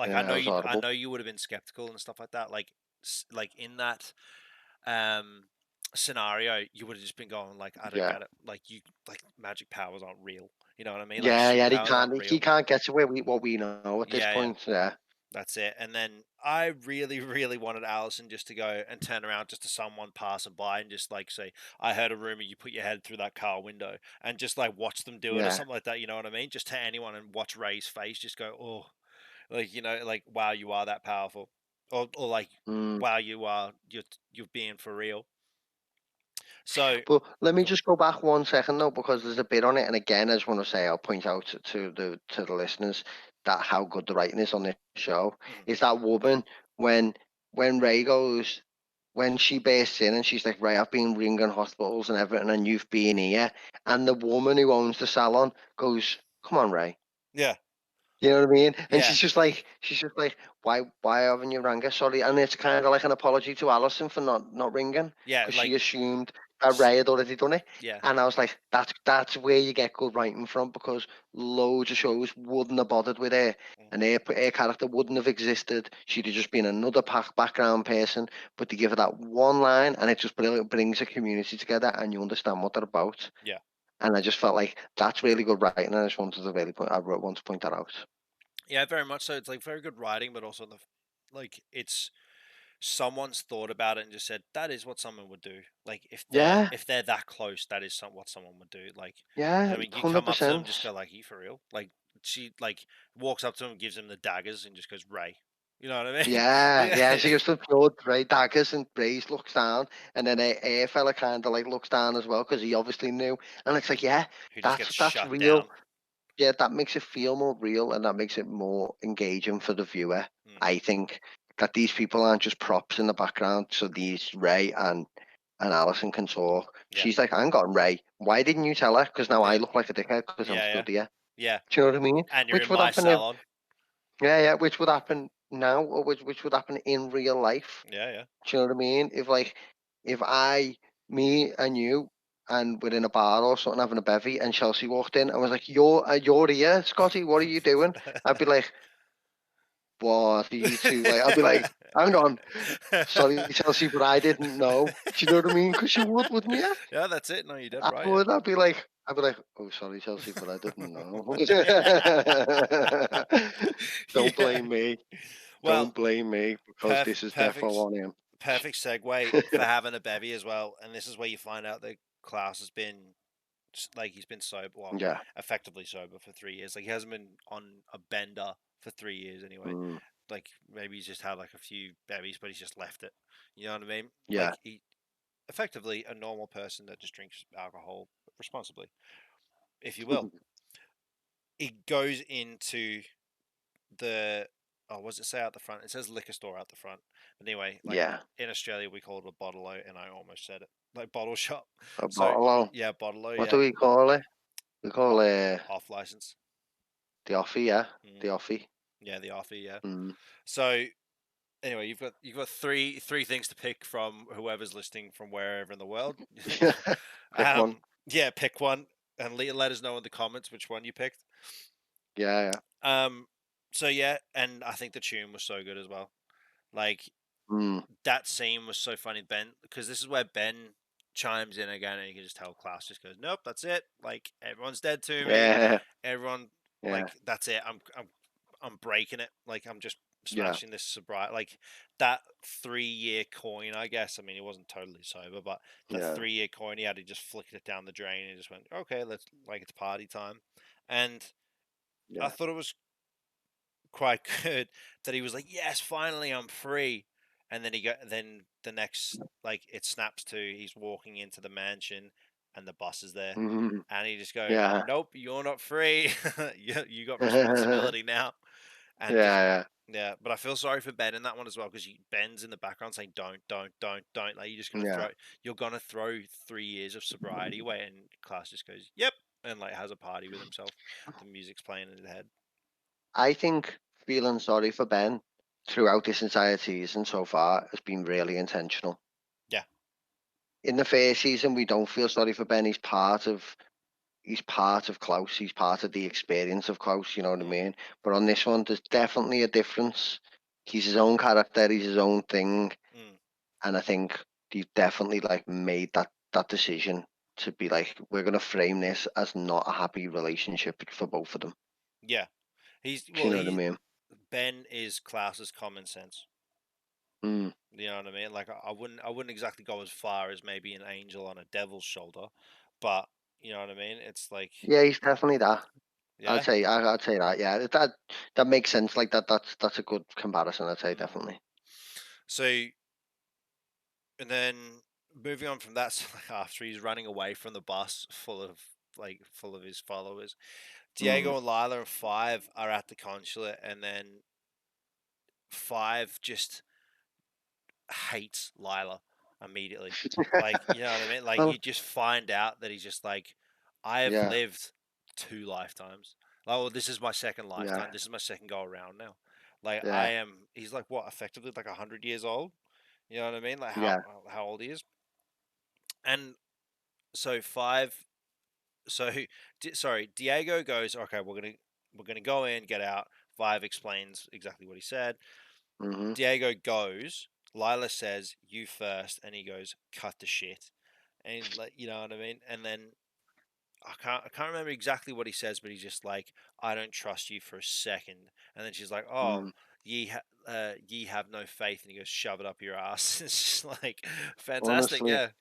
yeah. That was I horrible. know you would have been skeptical and stuff like that. Like in that um scenario, you would have just been going like, I don't Yeah, get it. Like like magic powers aren't real. You know what I mean? Like yeah, yeah. superpowers aren't He real. can't get to what we know at this Yeah, yeah. point. Yeah, That's it. And then I really, really wanted Allison just to go and turn around just to someone passing by and just like say, I heard a rumor you put your head through that car window, and just like watch them do it or yeah, something like that. You know what I mean? Just to anyone and watch Ray's face just go, oh, Like, like, wow, you are that powerful, or like, Mm. wow, you're being for real. So, But let me go on. just go back 1 second though, because there's a bit on it, and again, I just want to say, I'll point out to the listeners that how good the writing is on this show. Mhm. Is that woman when Ray goes, when she bursts in and she's like, Ray, I've been ringing hospitals and everything, and you've been here, and the woman who owns the salon goes, "Come on, Ray." Yeah, You know what I mean? And yeah, she's just like, why haven't you rang her? Sorry. And it's kind of like an apology to Allison for not ringing, yeah, because she like, assumed that s- Ray had already done it. yeah, And I was like, that's where you get good writing from, because loads of shows wouldn't have bothered with her, mm, and her character wouldn't have existed. She'd have just been another background person, but they give her that one line, and it just brings a community together, and you understand what they're about. yeah, And I just felt like that's really good writing, and I just wanted to want to point that out. yeah, very much so. It's like very good writing, but also like, it's someone's thought about it and just said that is what someone would do. Like, Yeah. if they're that close, that is what someone would do. Like, Yeah, I mean, you come up to them, and just 100%. go like, "You for real?" Like, she like walks up to him, gives him the daggers, and just goes, "Ray." You know what I mean? Yeah, Yeah. yeah. She gives the blood, right? Daggers and Brace looks down, and then a fella kind of like looks down as well, because he obviously knew. And it's like, yeah, Who just gets that's shut real. down. Yeah, that makes it feel more real, and that makes it more engaging for the viewer. Mm, I think that these people aren't just props in the background. So these Ray and Allison can talk. yeah, She's like, "I ain't got Ray. Why didn't you tell her? Because now I yeah, look like a dickhead because I'm yeah, yeah, stood here." yeah. Do you know what I mean? And you're Which in would my happen if salon. Yeah, yeah, which would happen now, or which would happen in real life. Yeah, yeah. Do you know what I mean? If me and you, and we're in a bar or something having a bevy, and Chelsea walked in and was like, "You're here, Scotty. What are you doing?" I'd be like, "What are you two like?" I'd be like, "Hang on, sorry, Chelsea, but I didn't know." Do you know what I mean? Because you would, wouldn't you? Yeah, that's it. No, you're dead I right. Yeah. would. I'd be like, "Oh, sorry, Chelsea, but I didn't know." Don't blame Yeah. me. Well, Don't blame me, because this is perfect, defo on him. perfect segue for having a bevy as well. And this is where you find out that Klaus has been like, he's been sober, well, Yeah. effectively sober for 3 years. Like, he hasn't been on a bender for 3 years anyway. Mm, Like, maybe he's just had like a few bevies, but he's just left it. You know what I mean? yeah. Like, he effectively a normal person that just drinks alcohol responsibly, if you will. It goes into the, oh, what does it say out the front? It says liquor store out the front. But anyway, like, Yeah. in Australia we call it a bottle and I almost said it. Like, bottle shop. A So bottle. yeah, bottle What do yeah. we call it? We call it Off license. the offie, yeah. Mm, The offie. yeah, the offer, yeah. Mm. So anyway, you've got three things to pick from whoever's listening from wherever in the world. Pick one. Yeah, pick one and let us know in the comments which one you picked. Yeah, yeah. Um, so yeah, and I think the tune was so good as well. Like, Mm. that scene was so funny, Ben, because this is where Ben chimes in again, and you can just tell Klaus just goes, "Nope, that's it. Like, everyone's dead to me. Yeah, Everyone, yeah, like, that's it. I'm breaking it. Like, I'm just yeah, smashing this sobriety. Like, that 3 year coin, I guess. I mean, he wasn't totally sober, but that yeah, 3 year coin, he had to just flick it down the drain and just went, okay, let's, like, it's party time. And I yeah. thought it was quite good that he was like, "Yes, finally I'm free." And then then the next, like, it snaps to he's walking into the mansion and the bus is there. Mhm. And he just goes, Yeah. "Nope, you're not free. You got Yeah, responsibility now." And just, yeah. yeah, but I feel sorry for Ben in that one as well, because Ben's in the background saying, "Don't, don't, don't, don't." Like, Yeah. you're gonna throw 3 years of sobriety away, and Class just goes, "Yep," and like has a party with himself. The music's playing in his head. I think feeling sorry for Ben throughout this entire season so far has been really intentional. Yeah. In the first season, we don't feel sorry for Ben. He's part of Klaus. He's part of the experience of Klaus. You know what I Mm, mean? But on this one, there's definitely a difference. He's his own character. He's his own thing, mm. and I think he's definitely like made that decision to be like, we're gonna frame this as not a happy relationship for both of them. Yeah. Do you know what I mean? Ben is Klaus's common sense. Mm. You know what I mean? Like, I wouldn't exactly go as far as maybe an angel on a devil's shoulder, but you know what I mean? It's like, Yeah, he's definitely that. Yeah. I'd say that. Yeah, that makes sense. Like that's a good comparison. I'd say Mm. definitely. So and then moving on from that, so after he's running away from the bus full of his followers, Mm. Diago and Lila and Five are at the consulate, and then Five just hates Lila immediately. Like, you know what I mean? Like, Well, you just find out that he's just like, I have yeah, lived 2 lifetimes. Like, well, this is my second yeah, lifetime. This is my second go around now. Like, yeah, he's like, what, effectively like 100 years old? You know what I mean? Like, yeah. how old he is? And so Five, so, sorry, Diego goes, okay, we're gonna go in, get out. Five explains exactly what he said. Mhm. Diego goes. Lila says, "You first," and he goes, "Cut the shit," and like, you know what I mean. And then I can't remember exactly what he says, but he's just like, "I don't trust you for a second." And then she's like, "Oh, Mm. ye have no faith," and he goes, "Shove it up your ass." It's just like fantastic, Honestly, yeah.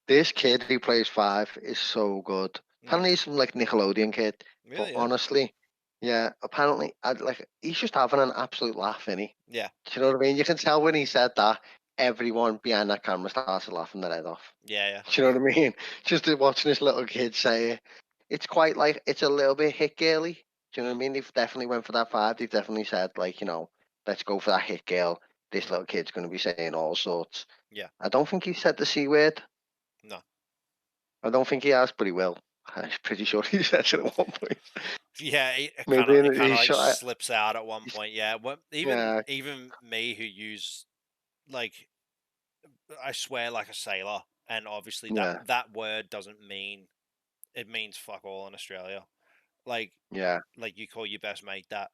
this kid who plays Five is so good. Mm, Apparently, he's some like Nickelodeon kid, but really, yeah, honestly, yeah. Apparently, he's just having an absolute laugh, is he? yeah, Do you know what I mean? You can tell when he said that, everyone behind that camera started laughing their head off. yeah, yeah. Do you know what I mean? Just watching this little kid say it, it's quite like it's a little bit hit girly. Do you know what I Mm, mean? They've definitely went for that vibe. They've definitely said like, let's go for that hit girl. This mm, little kid's going to be saying all sorts. yeah, I don't think he said the C word. no. I don't think he has, but he will. I'm pretty sure he said it at one point. Yeah, it kind Maybe of in, he like shot. slips out at one point. Yeah, even Yeah, even me who use like I swear like a sailor, and obviously that yeah, that word doesn't mean it means fuck all in Australia. Like yeah. like you call your best mate that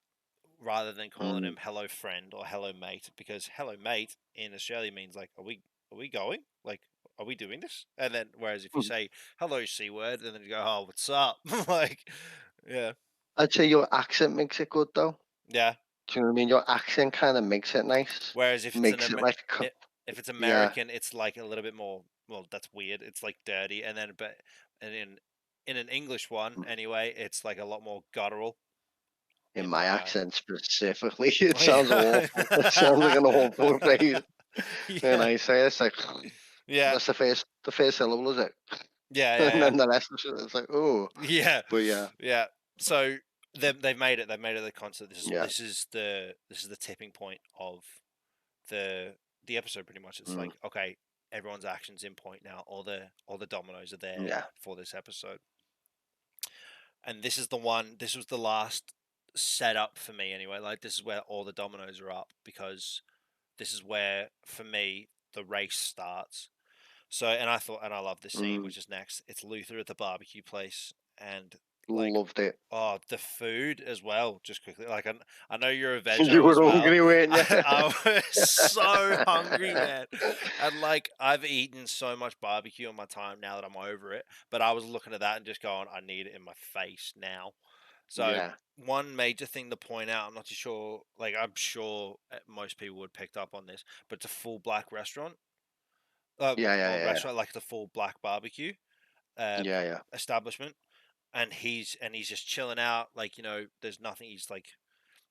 rather than calling Mm. him hello friend or hello mate, because hello mate in Australia means like are we going, like are we doing this? And then whereas if you say hello c word, and then you go, oh, what's up? Like, yeah, I'd say your accent makes it good though. yeah. Do you know what I mean? Your accent kind of makes it nice. Whereas if it's Makes it like, if it's yeah. American, it's like a little bit more. Well, that's weird. It's like dirty, and then and in an English one anyway, it's like a lot more guttural In in my my eye. accent specifically, it sounds Yeah, awful. It sounds like an awful phrase. And yeah, I say it's like yeah, that's the first syllable, is it? yeah, And yeah, then the rest of it, it's like, oh, yeah, but yeah, yeah. So they've made it. They've made it the concert. This is yeah, this is the tipping point of the the episode. Pretty much, it's mm, like, okay, everyone's actions in point now. All the dominoes are there yeah, for this episode. And this is the one. This was the last setup for me anyway. Like, this is where all the dominoes are up, because this is where for me the race starts. So, and I love this scene, mm, which is next. It's Luther at the barbecue place, and like, loved it. oh, the food as well. Just quickly, like, I know you're a You veggie were as well. hungry, weren't you? I was so hungry, man, and like, I've eaten so much barbecue in my time now that I'm over it. But I was looking at that and just going, I need it in my face now. So Yeah, one major thing to point out, I'm not too sure, like, I'm sure most people would picked up on this, but it's a full black restaurant, yeah, or yeah, restaurant, like the full black barbecue yeah, yeah, establishment, and he's just chilling out, like, there's nothing. He's like,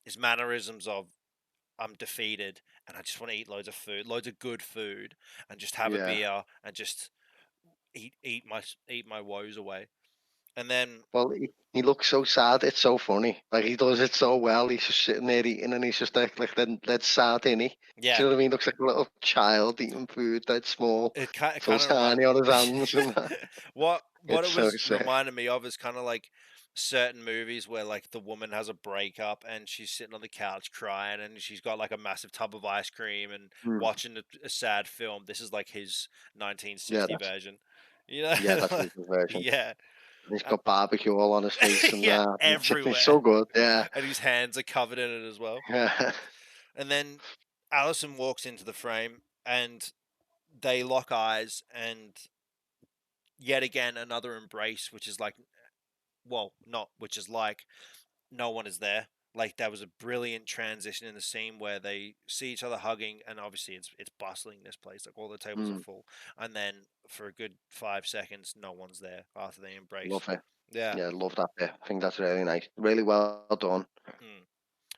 his mannerisms of, I'm defeated and I just want to eat loads of food, loads of good food, and just have a yeah. beer and just eat my woes away. And then Well, he looks so sad. It's so funny. Like he does it so well. He's just sitting there eating, and he's just like that sad, innit? Do yeah, you know what I mean? Looks like a little child eating food that small, it so kind of remind tiny on his hands, and that. what It's it so was sick. reminding me of is kind of like certain movies where like the woman has a breakup and she's sitting on the couch crying, and she's got like a massive tub of ice cream and Mm. watching a sad film. This is like his Yeah, 1960 that's version, you know. yeah, that's his version. Yeah, He's and got barbecue all on his face and yeah, that. It's everywhere, so good. Yeah, and his hands are covered in it as well. yeah, And then Allison walks into the frame, and they lock eyes, and yet again another embrace, which is like, well, not which is like, no one is there. Like, that was a brilliant transition in the scene where they see each other hugging, and obviously it's bustling, this place, like all the tables are mm, full, and then for a good 5 seconds no one's there after they embrace. love it. Yeah. Yeah, I love that bit. I think that's really nice. Really well done. Mm.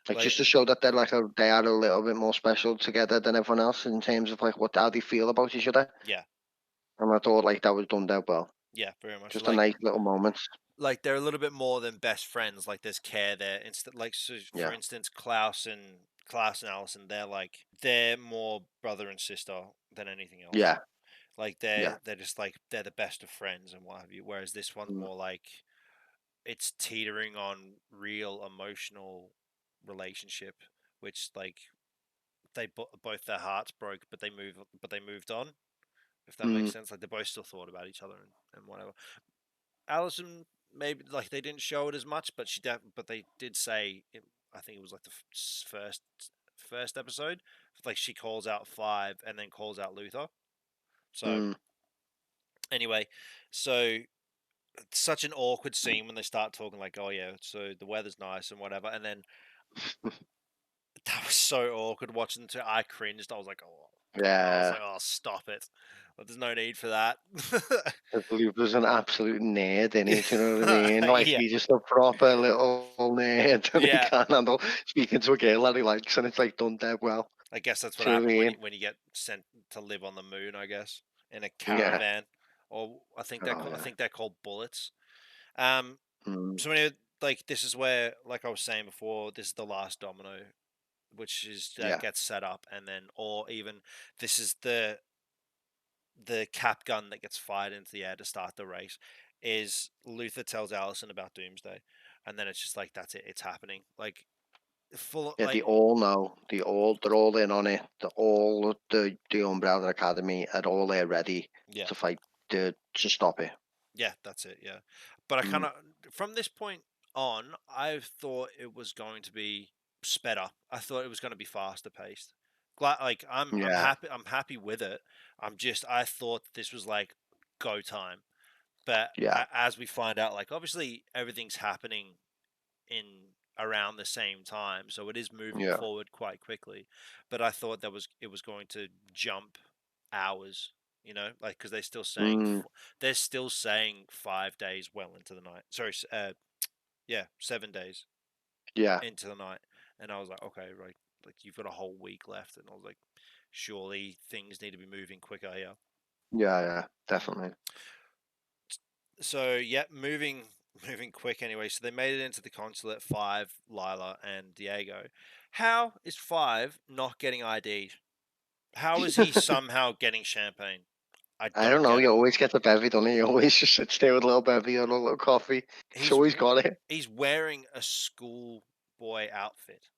Like Like just to show that they're like they are a little bit more special together than everyone else in terms of like how they feel about each other. yeah, And I thought like that was done dead well. yeah, very much. Just a nice little moment. Like they're a little bit more than best friends. Like there's care there. Like so for Yeah, instance, Klaus and Allison, they're more brother and sister than anything else. yeah, Like yeah, they're just like they're the best of friends and what have you. Whereas this one's mm, more like it's teetering on real emotional relationship, which like both their hearts broke, but they moved on. If that makes mm, sense, like they both still thought about each other and whatever. Allison, maybe like they didn't show it as much, but but they did say I think it was like the first episode, like she calls out Five and then calls out Luther. So mm. anyway, so it's such an awkward scene when they start talking like, oh yeah, so the weather's nice and whatever, and then that was so awkward watching the two. I cringed. I was like, oh, Yeah. oh, stop it. Like, there's no need for that. I believe there's an absolute nerd in it, you know what I mean? Like yeah, he's just a proper little nerd and he yeah. can't handle speaking to a girl that he likes and it's like done dead well. I guess that's what Do you know what happened I mean? when you get sent to live on the moon. I guess in a Yeah. caravan, or Oh I yeah. think they're called bullets. Um. Mm, So anyway, like this is where, like I was saying before, this is the last domino, which is yeah. gets set up, and then or even this is the cap gun that gets fired into the air to start the race. Is Luther tells Allison about Doomsday, and then it's just like that's it. It's happening. Like full Yeah, they like all know. They're all in on it. The Umbrella Academy are all there ready yeah. to fight to stop it. Yeah, that's it. Yeah, but I kind Mm, of from this point on, I thought it was going to be sped up. I thought it was going to be faster paced. Like I'm yeah, happy. I'm happy with it. I thought this was like go time, but yeah, as we find out, like obviously everything's happening in around the same time, so it is moving yeah. forward quite quickly. But I thought it was going to jump hours, like because Mm, they're still saying 5 days well into the night. Sorry, yeah, 7 days yeah, into the night, and I was like, okay, right, like you've got a whole week left, and I was like, surely things need to be moving quicker here. yeah, yeah. Definitely. So yeah, moving quick anyway. So they made it into the consulate. Five, Lila, and Diago. How is Five not getting ID'd? How is he somehow getting champagne? I I don't don't know. get He it. always gets a bevy, doesn't he? He always just sits there with a little bevy and a little coffee. He's He's always got it. he's wearing a schoolboy outfit.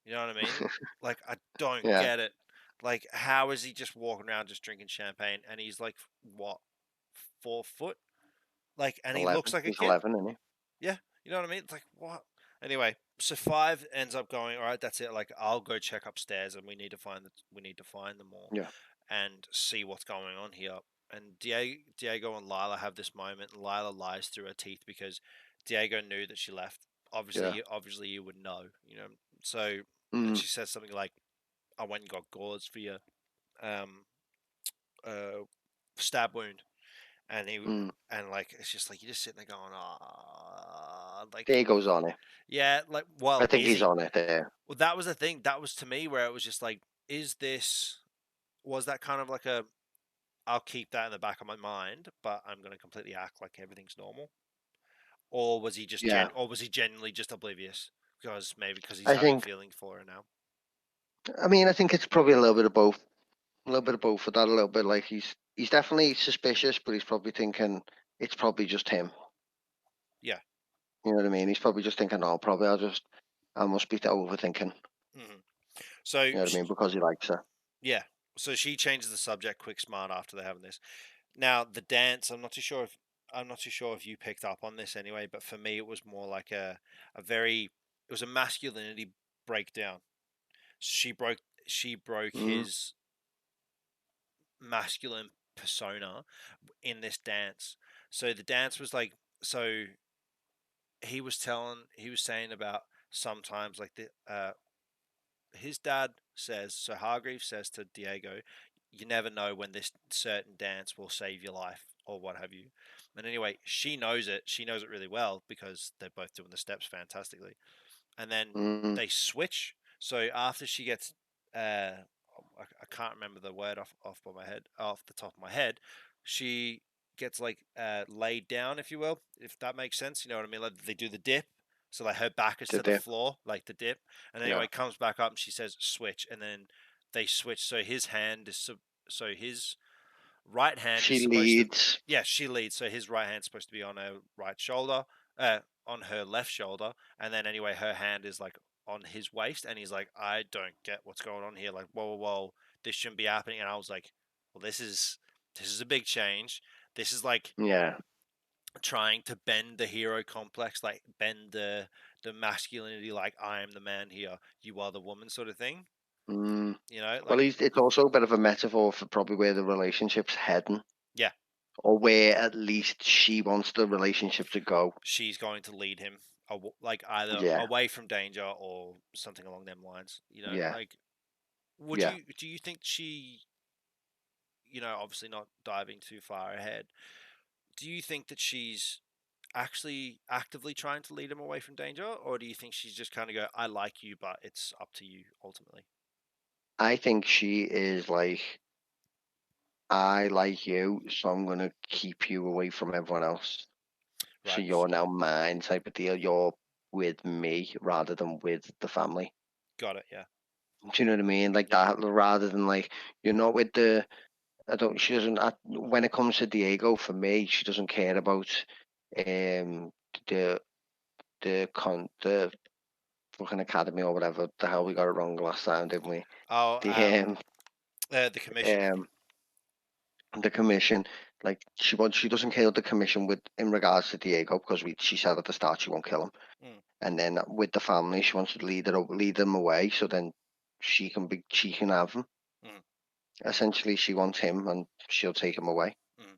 You know what I mean? Like I don't Yeah, get it. Like how is he just walking around just drinking champagne and he's like what 4 foot? Like and he looks 11. like a He's kid. 11, isn't he? Yeah, you know what I mean? It's like what? Anyway, so Five ends up going. All right, that's it. Like I'll go check upstairs, and we need to find them all Yeah. and see what's going on here. And Diego and Lila have this moment. And Lila lies through her teeth because Diego knew that she left. Yeah. Obviously, you would know. So and Mm, she says something like, "I went and got gauze for your um uh stab wound," and he mm. and like it's just like you're just sitting there going, ah, like There goes on it. yeah, like, I well, think is he's he? on it there. Well, that was the thing. That was to me where it was just like, is this? Was that kind of like a? I'll keep that in the back of my mind, but I'm going to completely act like everything's normal, or was he Yeah. or was he genuinely just oblivious because maybe because he's I having think, feelings for her now? I think it's probably a little bit of both. A little bit of both for that. A little bit like he's definitely suspicious, but he's probably thinking it's probably just him. Yeah. You know what I mean? He's probably just thinking, oh, probably I must be overthinking. hmm So You know what I mean? Because he likes her. yeah. So she changes the subject quick smart after they're having this. Now the dance, I'm not too sure if you picked up on this anyway, but for me it was more like a very it was a masculinity breakdown. She broke Mm, his masculine persona in this dance. So the dance was like so he was saying about sometimes like the his dad says so Hargreaves says to Diego, you never know when this certain dance will save your life. or what have you. And anyway, she knows it. She knows it really well because they're both doing the steps fantastically. And then Mm, they switch. So after she gets, I can't remember the word off the top of my head. She gets like laid down, if you will, if that makes sense. You know what I mean? Like they do the dip. So like her back is to did the they? floor, like the dip, and Yeah. anyway comes back up and she says switch, and then they switch. So his hand is so his right hand is She supposed to, leads. yeah, she leads. So his right hand's supposed to be on her right shoulder, on her left shoulder, and then anyway, her hand is like on his waist, and he's like, I don't get what's going on here. Like, whoa, whoa, whoa, this shouldn't be happening. And I was like, well, this is a big change. This is like Yeah. trying to bend the hero complex, like bend the masculinity, like I am the man here, you are the woman, sort of thing. Mm. You know, Well, like it's also a bit of a metaphor for probably where the relationship's heading, yeah, or where at least she wants the relationship to go. she's going to lead him like either Yeah. away from danger or something along them lines. You know, Yeah. like would Yeah. you do you think she, obviously not diving too far ahead, do you think that she's actually actively trying to lead him away from danger, or do you think she's just kind of go, I like you, but it's up to you ultimately? I think she is like, I like you, so I'm gonna keep you away from everyone else. So Right. you're now mine, type of deal. You're with me rather than with the family. Got it. Yeah. Do you know what I mean? Like Yeah. that, rather than like, you're not with the. I don't. She doesn't. When it comes to Diego, for me, she doesn't care about um the the fucking academy or whatever the hell. We got it wrong last time, didn't we? Oh, The the commission. um the commission. Like she doesn't kill the commission with in regards to Diego, because she said at the start she won't kill him. Mm, And then with the family, she wants to lead them away, so then she can have him. mm, Essentially, she wants him, and she'll take him away. mm.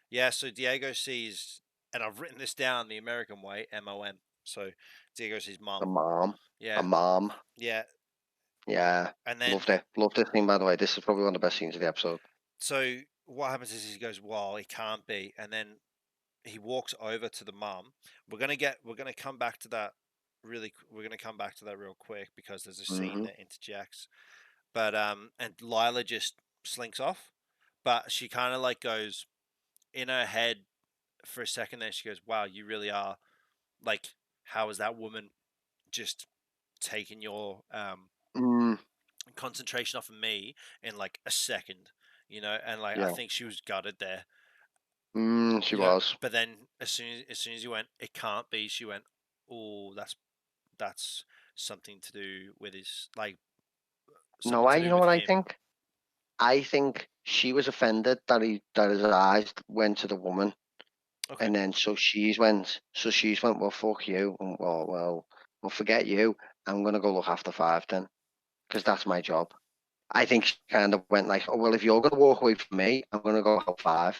Yeah. So Diego sees, and I've written this down the American way, MOM. So Diego sees A mum. mom, a Yeah. mom. Yeah. Yeah, And then loved it. Loved this scene, by the way. This is probably one of the best scenes of the episode. so what happens is he goes, well, it can't be, and then he walks over to the mum. We're gonna come back to that we're gonna come back to that real quick because there's a scene Hmm. that interjects. But and Lila just slinks off, but she kind of like goes in her head for a second. Then she goes, "Wow, you really are like, how is that woman just taking your Mm, concentration off of me in like a second?" And like I yeah. think she was gutted there. She was. But then as soon as you went, it can't be. She went, "Oh, that's something to do with his like No, something to you do know with what I him." think? I think she was offended that his eyes went to the woman, Okay. and then so she's went, well, fuck you, and well, forget you. I'm gonna go look after five then, because that's my job. I think she kind of went like, oh well, if you're gonna walk away from me, I'm gonna go help five.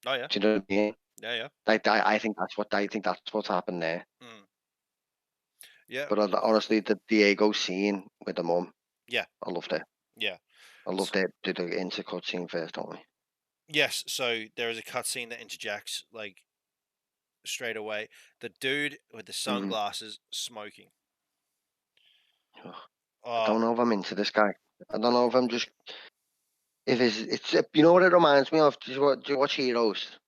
Oh yeah. Do you know what I mean? Yeah. Yeah. Like I think that's what's happened there. Mm. Yeah. But honestly, the Diego scene with the mum, Yeah. I loved it. Yeah. I loved it. Did the intercut scene first, don't we? Yes, so there is a cutscene that interjects like straight away. The dude with the Mm. sunglasses smoking. I don't Oh, know if I'm into this guy. I don't know if I'm just if it's you know what it reminds me of. Do you watch Heroes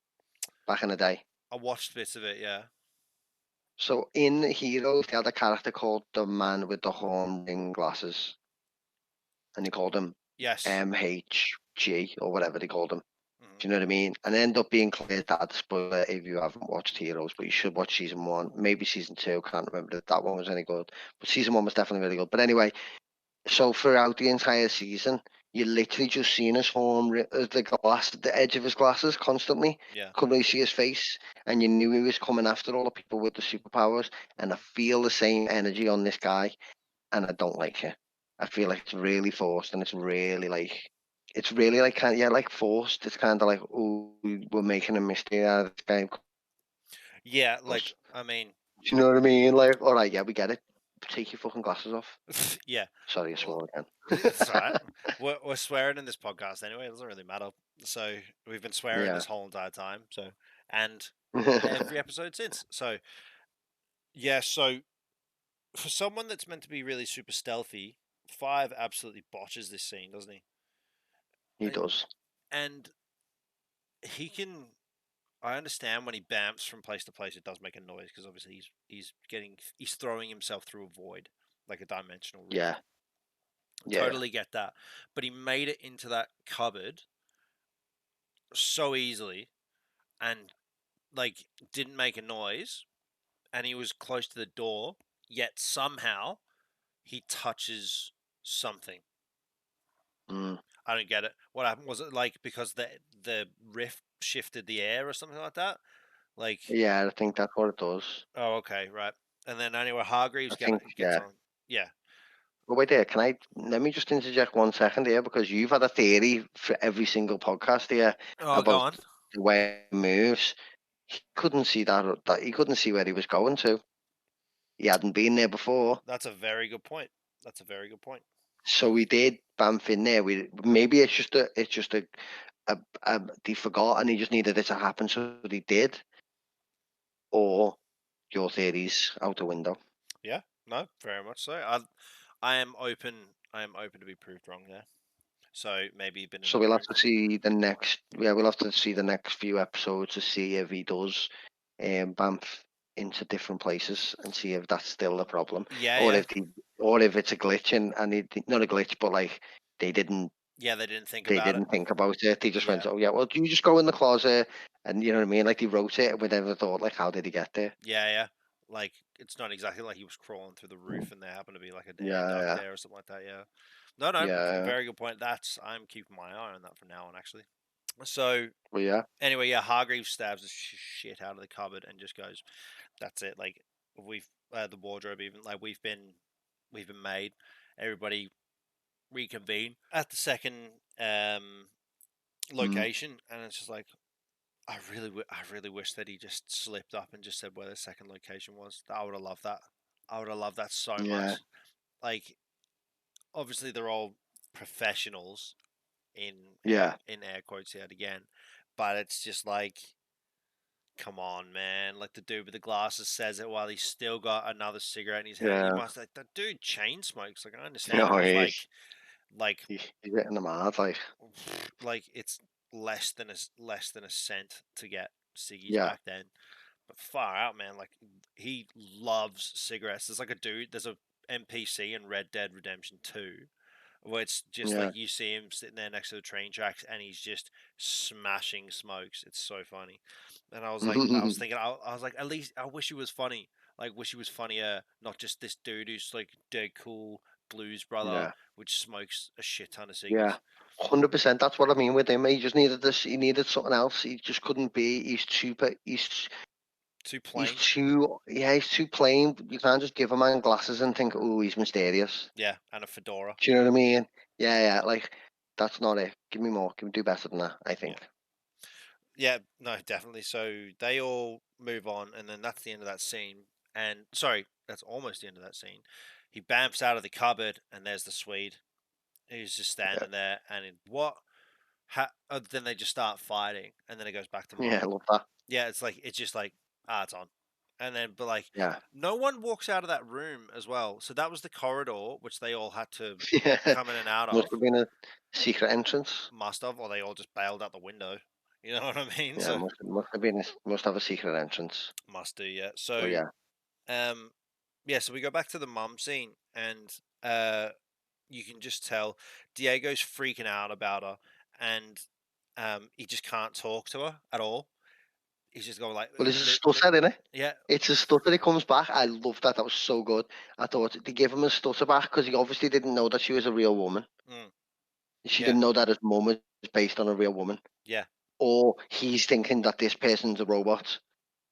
back in the day? I watched bits of it. Yeah. So in Heroes, they had a character called the man with the horn ring glasses, and they called him Yes. MHG or whatever they called him. Mhm. Do you know what I mean? And it ended up being clear that spoiler if you haven't watched Heroes, but you should watch season one, maybe season two. Can't remember if that one was any good, but season one was definitely really good. But anyway, so throughout the entire season, you literally just seen his the edge of his glasses constantly. Yeah. Couldn't really see his face, and you knew he was coming after all the people with the superpowers. And I feel the same energy on this guy, and I don't like it. I feel like it's really forced, and it's really like kind of, yeah, like forced. It's kind of like, oh, we're making a mystery out of this guy. Yeah, like Do I mean, you know what I mean? Like, all right, yeah, we get it. take your fucking glasses off. Yeah. Sorry, I Well, swore again. it's all right. We're swearing in this podcast anyway. It doesn't really matter. So we've been swearing Yeah. this whole entire time. So and every episode since. So yeah. So for someone that's meant to be really super stealthy, Five absolutely botches this scene, doesn't he? He And does. and he can. I understand when he bamps from place to place, it does make a noise because obviously he's throwing himself through a void, like a dimensional rift. Yeah. Yeah. Totally get that, but he made it into that cupboard so easily and like didn't make a noise, and he was close to the door, yet somehow he touches something. Mm. I don't get it. What happened? Was it like because the rift shifted the air or something like that? Like, Yeah, I think that's what it does. oh, okay, right. And then anyway, Hargreaves I think, gets yeah. on. Yeah. But wait there, let me just interject 1 second here because you've had a theory for every single podcast here Oh, go about on. the way it moves. He couldn't see that he couldn't see where he was going to. He hadn't been there before. That's a very good point. That's a very good point. So we did bamf in there. We maybe a they forgot and he just needed it to happen, so they did. Or your theories out the window. Yeah. No, very much so. I am open. I am open to be proved wrong there. So maybe you've been in So the we'll have proof. to see the next. Yeah, we'll have to see the next few episodes to see if he does bamf into different places and see if that's still a problem, Yeah, or yeah, if it's a glitch and not a glitch, but like they didn't yeah. They didn't think they about it. didn't think about it. They just went, Yeah, oh yeah, well, do you just go in the closet and you know what I mean? Like they wrote it, and we never thought like, how did he get there? yeah, yeah. Like it's not exactly like he was crawling through the roof and there happened to be like an air Yeah, duct yeah, there or something like that. Yeah. No, no. yeah. Very good point. I'm keeping my eye on that from now on, actually. So Well, yeah, anyway, yeah, Hargreaves stabs the shit out of the cupboard and just goes, "That's it." Like we've the wardrobe even like we've been made. Everybody reconvene at the second mm, location, and it's just like I really wish that he just slipped up and just said where the second location was. I would have loved that. I would have loved that so yeah, much. Like obviously they're all professionals in yeah, in air quotes yet again, but it's just like come on, man. Like the dude with the glasses says it while he's still got another cigarette in his hand. He yeah. must like the dude chain smokes. Like I understand it No, was like he's getting them hard, like like it's less than a cent to get ciggies yeah, back then. But far out, man. Like he loves cigarettes. There's like a dude. There's a NPC in Red Dead Redemption 2 where it's just yeah. like you see him sitting there next to the train tracks and he's just smashing smokes. It's so funny. And I was thinking, I was like, at least I wish he was funny. Like, wish he was funnier, not just this dude who's like dead cool blues brother, Yeah, which smokes a shit ton of yeah. ciggies. 100%. That's what I mean with him. He just needed this. He needed something else. He just couldn't be. He's too. Too He's plain. too. Yeah, he's too plain. You can't just give a man glasses and think, oh, he's mysterious. Yeah, and a fedora. Do you know what I mean? Yeah, yeah. Like that's not it. Give me more. Give me do better than that. I Yeah. think. Yeah, no, definitely. So they all move on, and then that's the end of that scene. And sorry, that's almost the end of that scene. He bamps out of the cupboard, and there's the Swede. He's just Yeah, standing there, and then they just start fighting, and then it goes back to yeah. I Mum. love that. Yeah, it's just like it's on, and then but like Yeah, no one walks out of that room as well. So that was the corridor which they all had to yeah. come in and out Must of. have been a secret entrance. Must have, or they all just bailed out the window. You know what I mean? Yeah, So must have a secret entrance. must do, yeah. So So yeah, um, yeah. So we go back to the mum scene, and uh, you can just tell Diego's freaking out about her, and he just can't talk to her at all. He's just going like, well, there's a stutter in it. yeah, It's a stutter. He comes back. I love that. That was so good. I thought they gave him a stutter back because he obviously didn't know that she was a real woman. mm, She yeah, didn't know that his mum was based on a real woman, yeah, or he's thinking that this person's a robot.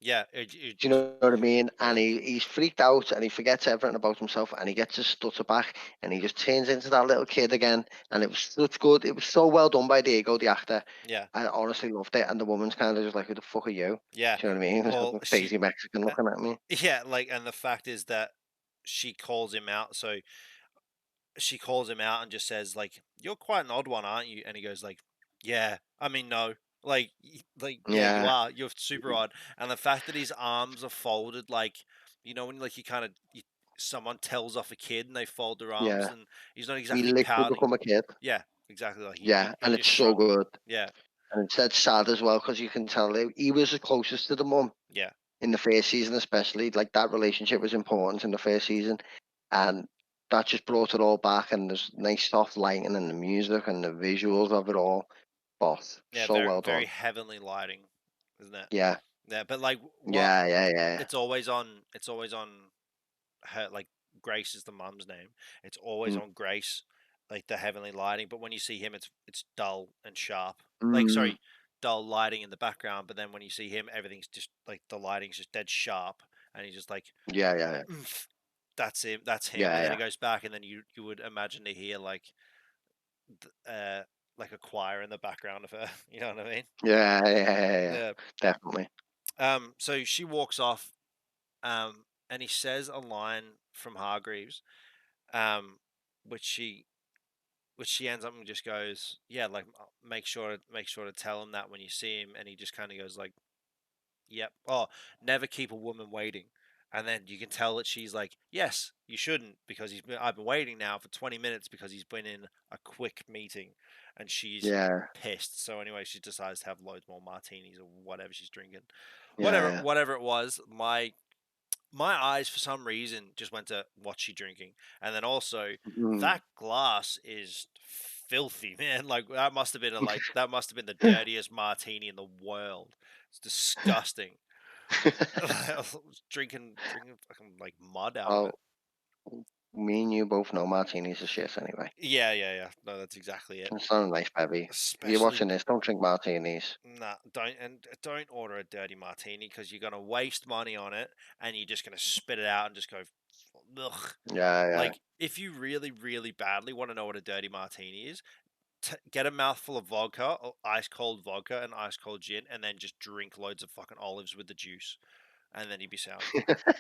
yeah. Do you know what I mean? And Yeah, he's freaked out and he forgets everything about himself and he gets his stutter back and he just turns into that little kid again. And it was such good. It was so well done by Diego, the actor. yeah, I honestly loved it. And the woman's kind of just like, who the fuck are you? yeah. Do you know what I mean? It's like Well, a crazy Mexican uh, looking at me. yeah, like, and the fact is that she calls him out. So she calls him out and just says like, "You're quite an odd one, aren't you?" And he goes like, "Yeah, I mean, no, like yeah, you Yeah, are. You're super odd." And the fact that his arms are folded, like when like you kind of someone tells off a kid and they fold their arms, yeah. and he's not He exactly literally pouting. become a kid. Yeah, exactly. Like Yeah, he and it's just so shrunk. good. Yeah, And it's dead sad as well because you can tell he was the closest to the mum yeah, in the first season, especially. Like that relationship was important in the first season, and that just brought it all back. And there's nice soft lighting and the music and the visuals of it all. Both yeah. so Very well very done. heavenly lighting, isn't it? Yeah, Yeah, but like what? yeah, yeah, yeah. It's always on. It's always on her, like Grace is the mum's name. It's always Mm. on Grace, like the heavenly lighting. But when you see him, it's dull and sharp. Like Mm. sorry, dull lighting in the background. But then when you see him, everything's just like the lighting's just dead sharp, and he's just like, Yeah, yeah, yeah, "Oomph, that's him, that's him." yeah, And then yeah, it goes back, and then you would imagine to hear uh like a choir in the background of her. You know what I mean? yeah, yeah, yeah, yeah. Yeah. Definitely. So she walks off. And he says a line from Hargreaves, um, which she ends up and just goes, yeah, like make sure to tell him that when you see him, and he just kind of goes like, yep. Oh, never keep a woman waiting. And then you can tell that she's like, yes, you shouldn't because I've been waiting now for 20 minutes because he's been in a quick meeting, and she's Yeah, pissed. So anyway, she decides to have loads more martinis or whatever she's drinking, whatever yeah, whatever it was. My eyes for some reason just went to what's she drinking, and then also yeah. Mm. that glass is filthy, man. Like that must have been the dirtiest martini in the world. It's disgusting. I was drinking fucking like mud out of it. Oh, me and you both know martinis are shit anyway. Yeah, yeah, yeah. No, that's exactly it. It's not a nice bevy. If you're Especially watching this, don't drink martinis. nah, don't order a dirty martini because you're gonna waste money on it and you're just gonna spit it out and just go, ugh. Yeah, yeah. Like, if you really, really badly want to know what a dirty martini is, get a mouthful of vodka, or ice cold vodka and ice cold gin, and then just drink loads of fucking olives with the juice, and then you'd be sound.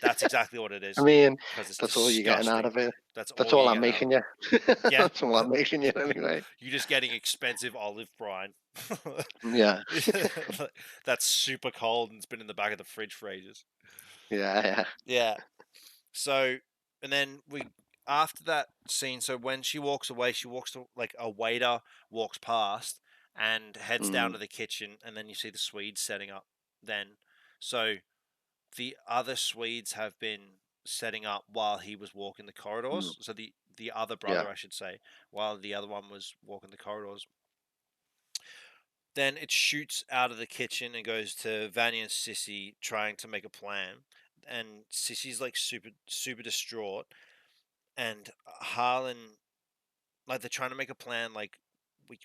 That's exactly what it I is, mean, because it's that's all you're getting out disgusting. of it. That's That's all all you're I'm getting out of making it. you. Yeah, That's all I'm making you anyway. you're just getting expensive olive brine. Yeah, That's super cold and it's been in the back of the fridge for ages. yeah, yeah. Yeah. So, and then after that scene, so when she walks away, she walks to like a waiter walks past and heads down Mm, to the kitchen, and then you see the Swedes setting up. Then, so the other Swedes have been setting up while he was walking the mm, corridors. So the other yeah. brother, I should say, while the other one was walking the corridors. Then it shoots out of the kitchen and goes to Vanya and Sissy trying to make a plan, and Sissy's like super distraught, and Harlan, like they're trying to make a plan, like we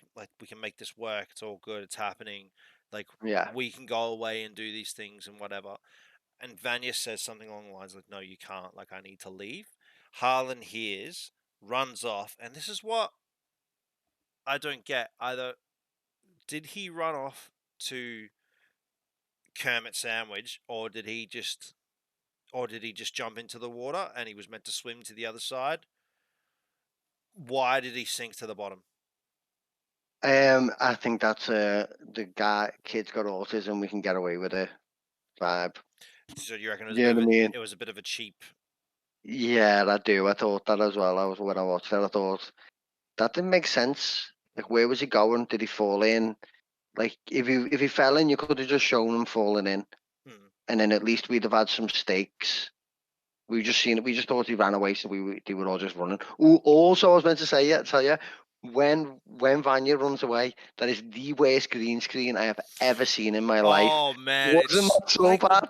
can make this work. It's all good. It's happening. Like Yeah. we can go away and do these things and whatever. And Vanya says something along the lines like, "No, you can't. Like I need to leave." Harlan hears, runs off, and this is what I don't get either. Did he run off to Kermit Sandwich, or did he just jump into the water and he was meant to swim to the other side? Why did he sink to the bottom? I think that's the guy. Kid's got autism. We can get away with it. Vibe. So you reckon You know what I mean? it was a bit of a cheap? Yeah, I do. I thought that as well. I was when I watched it. I thought that didn't make sense. Like, where was he going? Did he fall in? Like, if he fell in, you could have just shown him falling in, Hmm. and then at least we'd have had some stakes. We just seen it. We just thought he ran away, so they were all just running. Ooh, also, I was meant to say, yeah, tell you, when Vanya runs away, that is the worst green screen I have ever seen in my life. Oh man, Wasn't it's that so like bad?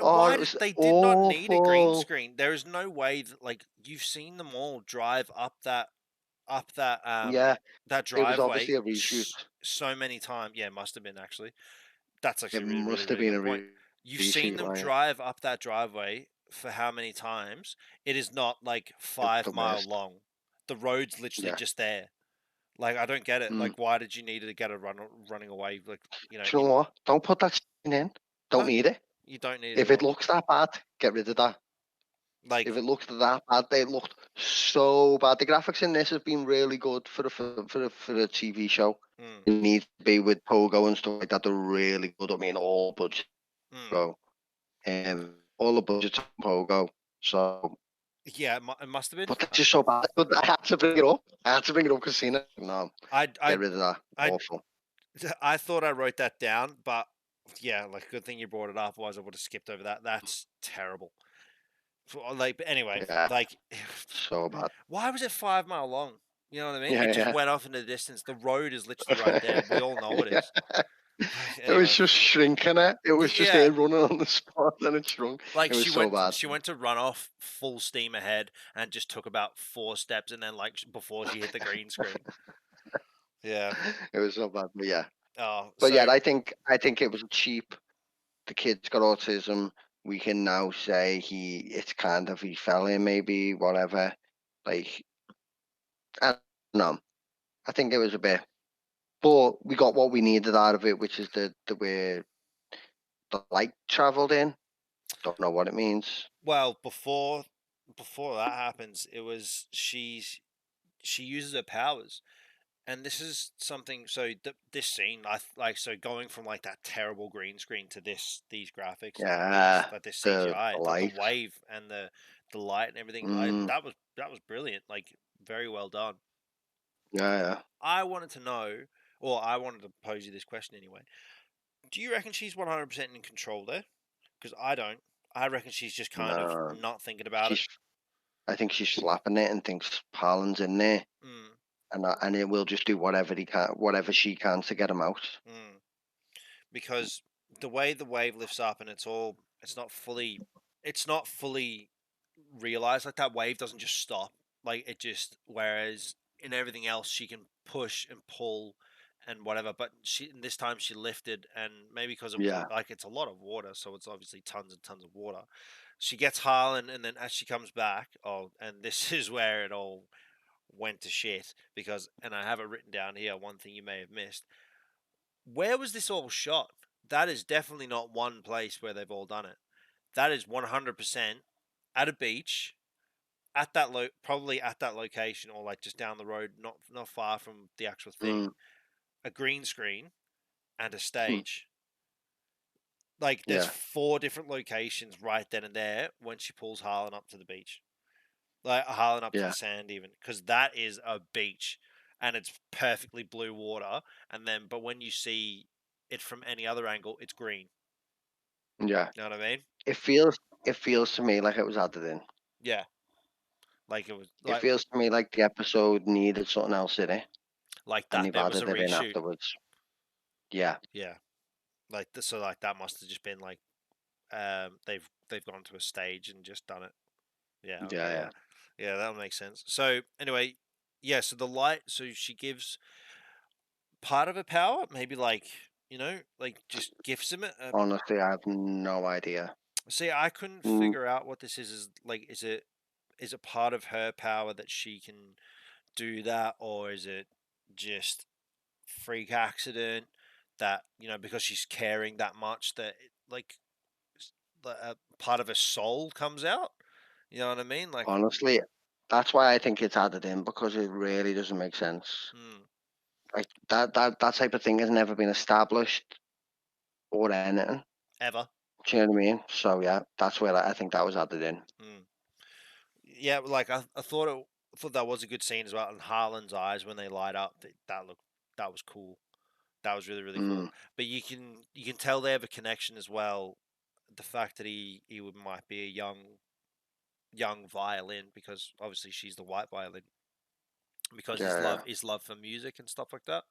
Oh, why it did was they did not need a green awful. screen? There is no way that like you've seen them all drive up Yeah, that it was driveway obviously a reshoot. so many times. Yeah, it must have been actually. That's It actually a really really must have really been good a point. You've seen reshoot, them like drive up that driveway for how many times? It is not like the 5 mile worst. long. The road's literally Yeah. just there. Like I don't get it. Mm. Like why did you need to get a running away? Like Do you know in what? Don't put that scene in. Don't no, need it. you don't need it If at it all. looks that bad, get rid of that. Like, If it looked that bad, they looked so bad. The graphics in this have been really good for a TV show. mm, It needs to be with Pogo and stuff like that. They're really good. I mean, all budget mm. go, all the budgets on Pogo. So, Yeah, it must have been. but that's just so bad. But I had to bring it up. I had to bring it up because Cena. No, I get I rid of that. I Awful. I thought I wrote that down, but yeah, like good thing you brought it up. Otherwise, I would have skipped over that. That's terrible. Like, but anyway, Yeah, like, so bad. why was it 5 mile long? You know what I mean? Yeah, It just yeah. went off into the distance. The road is literally right there. We all know it is. Like, It was anyway, just shrinking it. It was just yeah, there running on the spot and it shrunk. like It was so bad. she went to run off full steam ahead and just took about 4 steps, and then like before she hit the green screen. Yeah. It was so bad. But yeah. Oh, But yeah, so I think it was cheap. The kid's got autism. We can now say it's kind of he fell in maybe whatever. Like I don't know. I think it was a bit, but we got what we needed out of it, which is the way the light travelled in. Don't know what it means. well before that happens, it was she uses her powers. And this is something. So this scene, like, so going from like that terrible green screen to these graphics and Yeah, this the CGI, the light. wave and the light and everything, Mm, that was brilliant. Like, very well done. yeah, yeah. I wanted to know, or I wanted to pose you this question anyway. Do you reckon she's 100% in control there? Because I don't. I reckon she's just kind of No, not thinking about it. she's. I think she's slapping it and thinks Harlan's in there, Mm, and it will just do whatever he can, whatever she can to get him out. mm. Because the way the wave lifts up and it's not fully realized. Like, that wave doesn't just stop, like it just, whereas in everything else she can push and pull and whatever, but this time she lifted, and maybe because it was Yeah, like, it's a lot of water, so it's obviously tons and tons of water. She gets Harlan, and then as she comes back, oh, and this is where it all went to shit, because, and I have it written down here, one thing you may have missed: where was this all shot? That is definitely not one place where they've all done it. That is 100% at a beach, at that probably at that location, or like just down the road, not far from the actual thing. mm, A green screen and a mm, stage. Like, there's yeah, 4 different locations right then and there when she pulls Harlan up to the beach, like Harlan up to the yeah, sand, even, because that is a beach, and it's perfectly blue water. And then, but when you see it from any other angle, it's green. yeah. You know what I mean? It feels, it feels to me like it was added in. Yeah, like it was It feels to me like the episode needed something else in it, like and that they've bit was a added it in reshoot. afterwards. Yeah, Yeah, like so like that must have just been like, they've gone to a stage and just done it. Yeah, yeah, okay, yeah. yeah, that makes sense. So anyway, yeah, so the light, so she gives part of her power, maybe, like, like just gifts him it. Honestly, I have no idea. See, I couldn't Mm, figure out what this is. Is like, is it part of her power that she can do that, or is it just freak accident that, because she's caring that much, that like, part of her soul comes out. You know what I mean? Like, honestly, that's why I think it's added in because it really doesn't make sense. mm, Like that type of thing has never been established or anything. ever. Do you know what I mean? So yeah, that's where I think that was added in. Mm. Yeah, like, I thought I thought that was a good scene as well. And Harlan's eyes when they light up, that was cool. That was really, really Mm, cool. But you can tell they have a connection as well. The fact that might be a young violin, because obviously she's the white violin, because yeah, his love for music and stuff like that.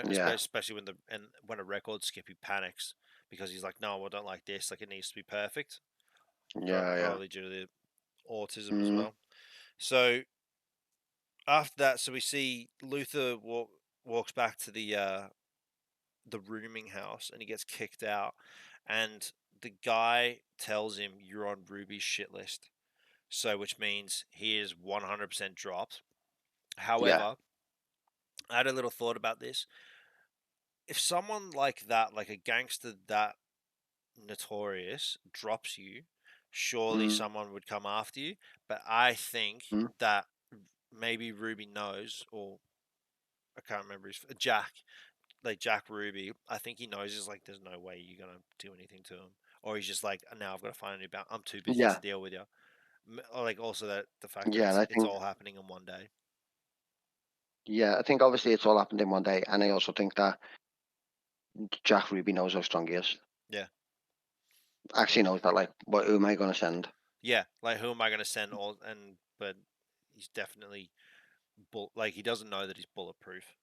yeah, Especially when a record skip, he panics because he's like, no, I don't like this. Like, it needs to be perfect. yeah, yeah. Probably due to the autism as Mm, well. So after that, so we see Luther walks back to the rooming house, and he gets kicked out, and the guy tells him, you're on Ruby's shit list. So, which means he is 100% dropped. yeah, However, I had a little thought about this. If someone like that, like a gangster that notorious, drops you, surely Mm, someone would come after you. But I think mm. that maybe Ruby knows, or I can't remember his Jack, like Jack Ruby. I think he knows is like there's no way you're gonna do anything to him, or he's just like now I've got to find a new bounty. I'm too busy Yeah, to deal with you. Or like also that the fact that yeah, and I it's think all happening in one day. yeah, I think obviously it's all happened in one day, and I also think that Jack Ruby knows how strong he is. Yeah, Actually like knows that, like, what who am I going to send? yeah, like who am I gonna send? All and but he's definitely like he doesn't know that he's bulletproof,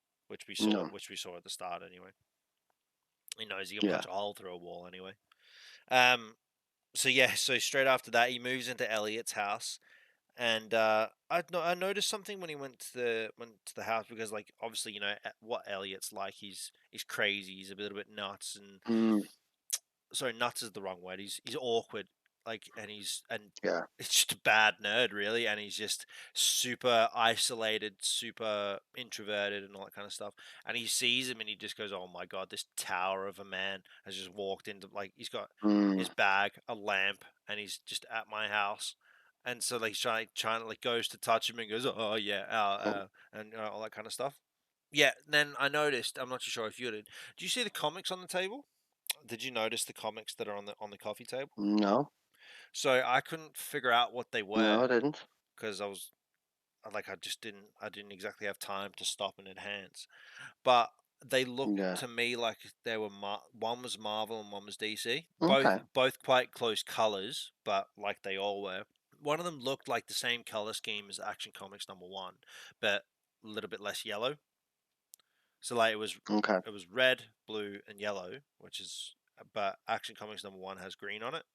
No, which we saw at the start anyway. He knows he can yeah, punch a hole through a wall anyway. Um, so yeah, so straight after that, he moves into Elliot's house, and I noticed something when he went to the house because like obviously what Elliot's like. He's crazy. He's a little bit nuts, and mm, sorry, nuts is the wrong word. He's awkward, like, and yeah, it's just a bad nerd, really, and he's just super isolated, super introverted, and all that kind of stuff. And he sees him, and he just goes, "Oh my god, this tower of a man has just walked into like he's got mm, his bag, a lamp, and he's just at my house." And so like he's trying to like goes to touch him and goes, "Oh yeah," oh, and all that kind of stuff. Yeah. Then I noticed. I'm not too sure if you did. Do you see the comics on the table? Did you notice the comics that are on the coffee table? no, So I couldn't figure out what they no, were I didn't. because I just didn't exactly have time to stop and enhance. But they looked Yeah, to me like they were one was Marvel and one was DC. okay, Both quite close colors, but like they all were. One of them looked like the same color scheme as Action Comics #1, but a little bit less yellow. So like okay, it was red, blue, and yellow, which is but Action Comics #1 has green on it.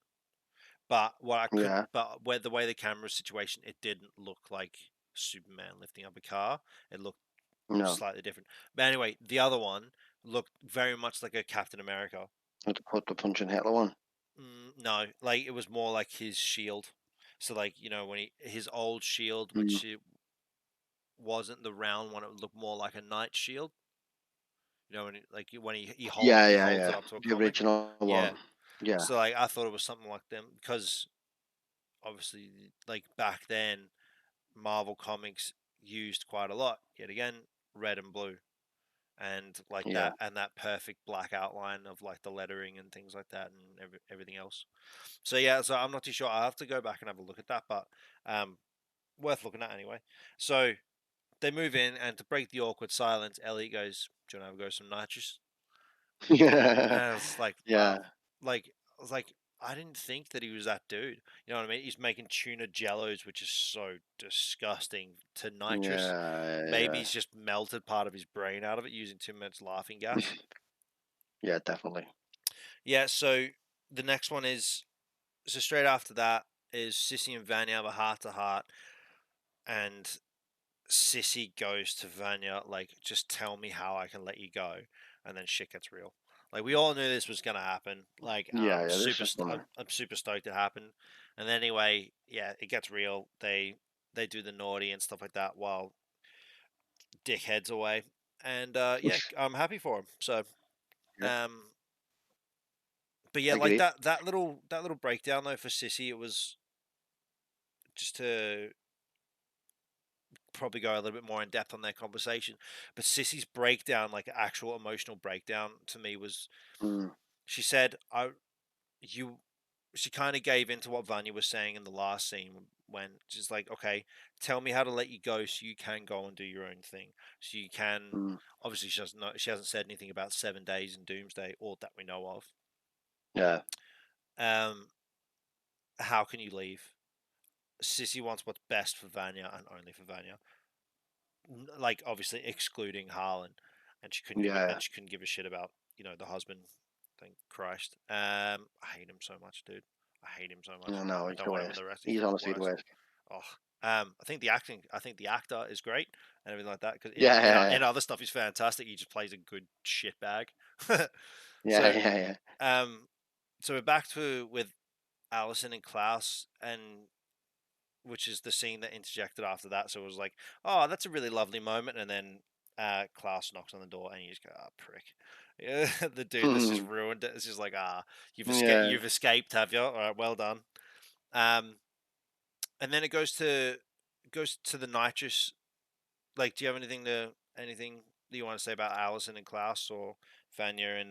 But what I could, yeah, but where the way the camera situation, it didn't look like Superman lifting up a car. It looked no. slightly different. But anyway, the other one looked very much like a Captain America. With the put the punching Hitler one. No, like it was more like his shield. So like when his old shield, Mm. which it wasn't the round one, it would look more like a knight shield. When Yeah, he yeah, holds yeah. it up to a The comic. original Yeah. one. Yeah, So like I thought it was something like them because obviously like back then Marvel Comics used quite a lot. Yet again, red and blue, and like yeah. that perfect black outline of like the lettering and things like that, and everything else. So yeah, so I'm not too sure. I will have to go back and have a look at that, but um, worth looking at anyway. So they move in, and to break the awkward silence, Elliot goes, "Do you want to have a go some nitrous?" Yeah, And I was like, yeah, wow, like I was like, I didn't think that he was that dude. You know what I mean? He's making tuna jellos, which is so disgusting to nitrous. Maybe yeah, he's just melted part of his brain out of it using too much laughing gas. yeah, definitely. Yeah, so the next one is so straight after that is Sissy and Vanya have a heart to heart, and Sissy goes to Vanya like, just tell me how I can let you go, and then shit gets real. Like we all knew this was gonna happen. Like Yeah, yeah. This is funny. I'm super stoked it happened. And anyway, yeah, it gets real. They do the naughty and stuff like that while Dick heads away, and yeah, I'm happy for him. So Yeah, um, but yeah, like agreed. that little breakdown though for Sissy, it was just to probably go a little bit more in depth on their conversation. But Sissy's breakdown, like actual emotional breakdown, to me was Mm, she said, "I you." She kind of gave into what Vanya was saying in the last scene when she's like, "Okay, tell me how to let you go so you can go and do your own thing, so you can." mm, Obviously, she hasn't said anything about 7 days in Doomsday, or that we know of. yeah, Um, how can you leave? Sissy wants what's best for Vanya and only for Vanya. Like obviously excluding Harlan, and yeah. she couldn't give a shit about the husband. Thank Christ. I hate him so much, dude. I hate him so much. No, no, I he's don't the want him in worst. the rest. He's He's the honestly the worst. worst. Oh, I think the actor is great and everything like that. Because Yeah, yeah, in other stuff, he's fantastic. He just plays a good shit bag. yeah, so, yeah, yeah, um, so we're back to with Allison and Klaus, and which is the scene that interjected after that. So it was like, oh, that's a really lovely moment, and then Klaus knocks on the door, and you just go, ah, prick. Yeah, the dude that's just ruined it. It's just like, yeah. you've escaped, have you? All right, well done. And then it goes to the nitrous. Like, do you have anything that you want to say about Allison and Klaus, or Vanya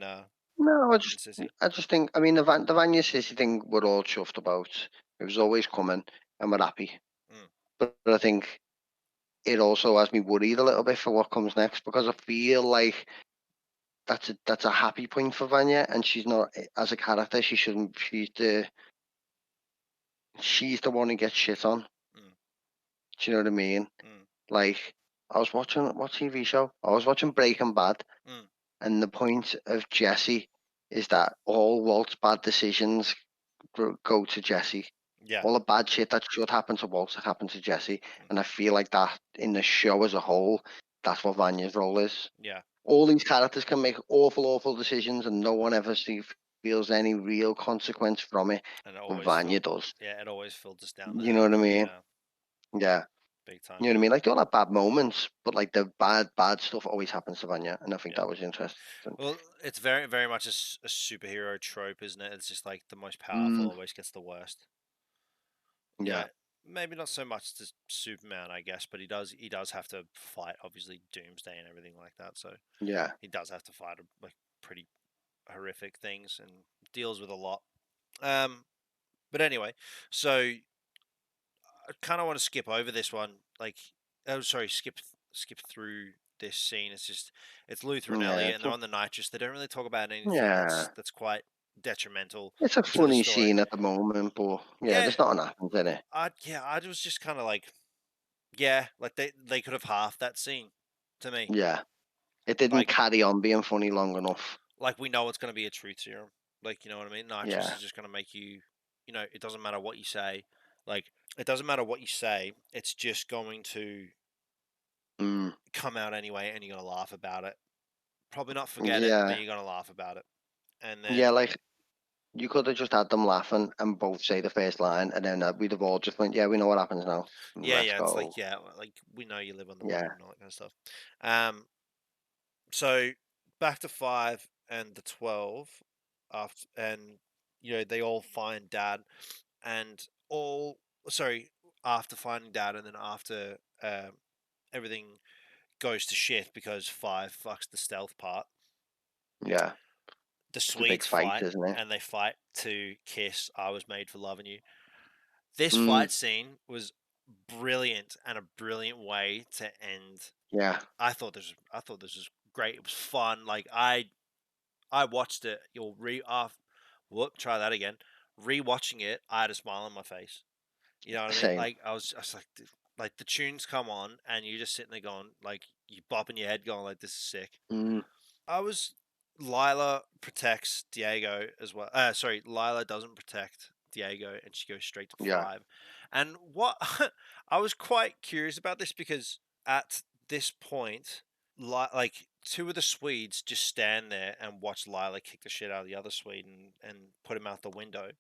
No, and Sissy? I just think, I mean, the Vanya Sissy thing, we're all chuffed about. It was always coming, and we're happy. Mm. But I think it also has me worried a little bit for what comes next, because I feel like that's a happy point for Vanya, and she's not, as a character. She shouldn't. She's the one who gets shit on. Mm. Do you know what I mean? Mm. Like, I was watching what TV show? I was watching Breaking Bad, Mm. and the point of Jesse is that all Walt's bad decisions go to Jesse. Yeah. All the bad shit that should happen to Walter happened to Jesse, Mm. and I feel like that in the show as a whole, that's what Vanya's role is. Yeah. All these characters can make awful decisions, and no one ever feels any real consequence from it. And it But always Vanya filled. does. Yeah, it always filters down You know what I mean? yeah, Yeah. big You time. know what I mean? Like, they all have bad moments, but like the bad stuff always happens to Vanya, and I think Yeah. that was interesting. Well, it's very, very much a superhero trope, isn't it? It's just like the most powerful Mm, always gets the worst. You know, yeah, maybe not so much to Superman, I guess, but he does have to fight obviously Doomsday and everything like that. So yeah. he does have to fight like pretty horrific things and deals with a lot. Um, but anyway, so I kind of want to skip over this one. Like, oh, sorry, skip through this scene. It's Luther and Yeah, Elliot, and they're on the nitrous. They don't really talk about anything yeah. that's quite detrimental It's a to the funny story. scene at the moment, but yeah, Yeah, there's nothing happens in it. I was just kind of like, yeah, like they could have halved that scene to me. Yeah, it didn't Like carry on being funny long enough. like we know it's going to be a truth serum. Like, you know what I mean? Nitrous Yeah, is just going to make you, it doesn't matter what you say. Like, it doesn't matter what you say. It's just going to mm, come out anyway, and you're gonna laugh about it. Probably not forget it, but yeah, you're gonna laugh about it. And yeah. then Like, you could have just had them laughing and both say the first line, and then we'd have all just went, "Yeah, we know what happens now. yeah, Let's yeah, it's go." like, yeah, like we know you live on the moon Yeah, and all that kind of stuff. Um, so back to 5 and the 12 after, and they all find Dad, and all sorry after finding Dad, and then after everything goes to shit because 5 fucks the stealth part. yeah. The It's a big Swedes fight, fight, isn't it? and they fight to kiss "I Was Made for Loving You." This Mm, fight scene was brilliant, and a brilliant way to end. yeah, I thought this was great. It was fun. Like, I watched it. You'll re off. Whoop, try that again. Rewatching it, I had a smile on my face. You know what I mean? same. Like, I was like the tunes come on, and you're just sitting there going, like, you bopping your head, going like, "This is sick." Mm, I was Lila protects Diago as well. Sorry, Lila doesn't protect Diago, and she goes straight to yeah, 5. And what I was quite curious about this, because at this point, like two of the Swedes just stand there and watch Lila kick the shit out of the other Swede and put him out the window.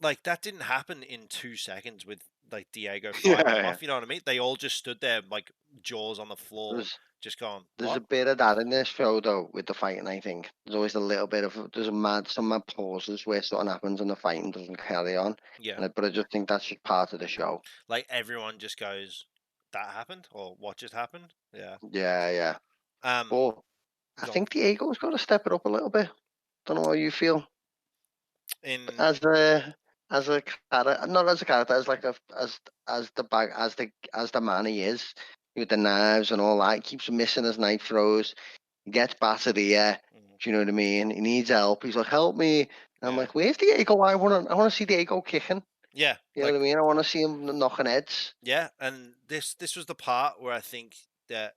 Like, that didn't happen in 2 seconds with like Diego yeah, fighting them yeah. off. You know what I mean? They all just stood there like jaws on the floor, There's just going, there's a "What?" bit of that in this show though with the fighting. I think there's always a little bit of some mad pauses where something happens and the fighting doesn't carry on. Yeah. But I just think that's just part of the show. Like, everyone just goes, "That happened," or "What just happened?" Yeah. Yeah, yeah. Um, But I go on. think Diego's got to step it up a little bit. Don't know how you feel In as a character, not as a character, as like as the man he is with the knives and all that. He keeps missing his knife throws. He gets battered here. Mhm. Do you know what I mean? He needs help. He's like, "Help me!" And I'm Yeah, like, "Where's Diego? I want to see Diego kicking. yeah, You know what like, I mean? I want to see him knocking heads." yeah, and this was the part where I think that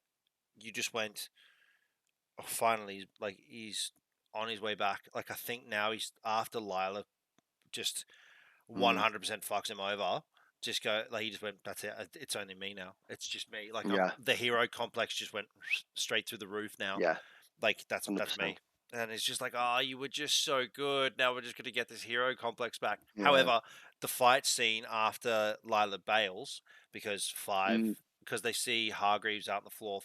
you just went, "Oh, finally, like, he's on his way back." Like, I think now he's after Lila just Mm, 100% fucks him over. Just go, like, he just went, "That's it. It's only me now. It's just me." Like, yeah, the hero complex just went straight through the roof now. yeah, Like, hundred that's me. percent. And it's just like, "Oh, you were just so good. Now we're just gonna get this hero complex back." Yeah. However, the fight scene after Lila bails, because Mm, they see Hargreaves out on the floor,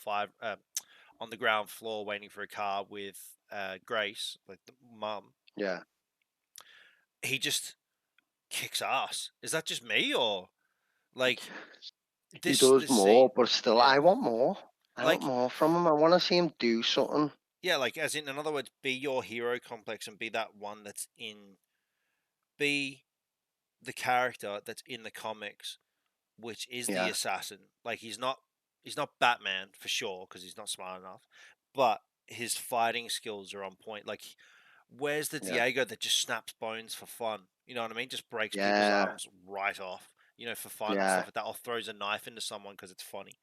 on the ground floor waiting for a car with Grace, like the mum. yeah. He just kicks ass. Is that just me, or like He this does this scene? more, but still, Yeah, I want more. I want like more from him. I want to see him do something. yeah, like as in other words, be your hero complex and be that one that's in, be the character that's in the comics, which is the Yeah, assassin. Like he's not Batman for sure because he's not smart enough, but his fighting skills are on point. Like where's the yeah, Diago that just snaps bones for fun? You know what I mean? Just breaks people's yeah, arms right off. For fun and yeah. stuff like that, or throws a knife into someone because it's funny,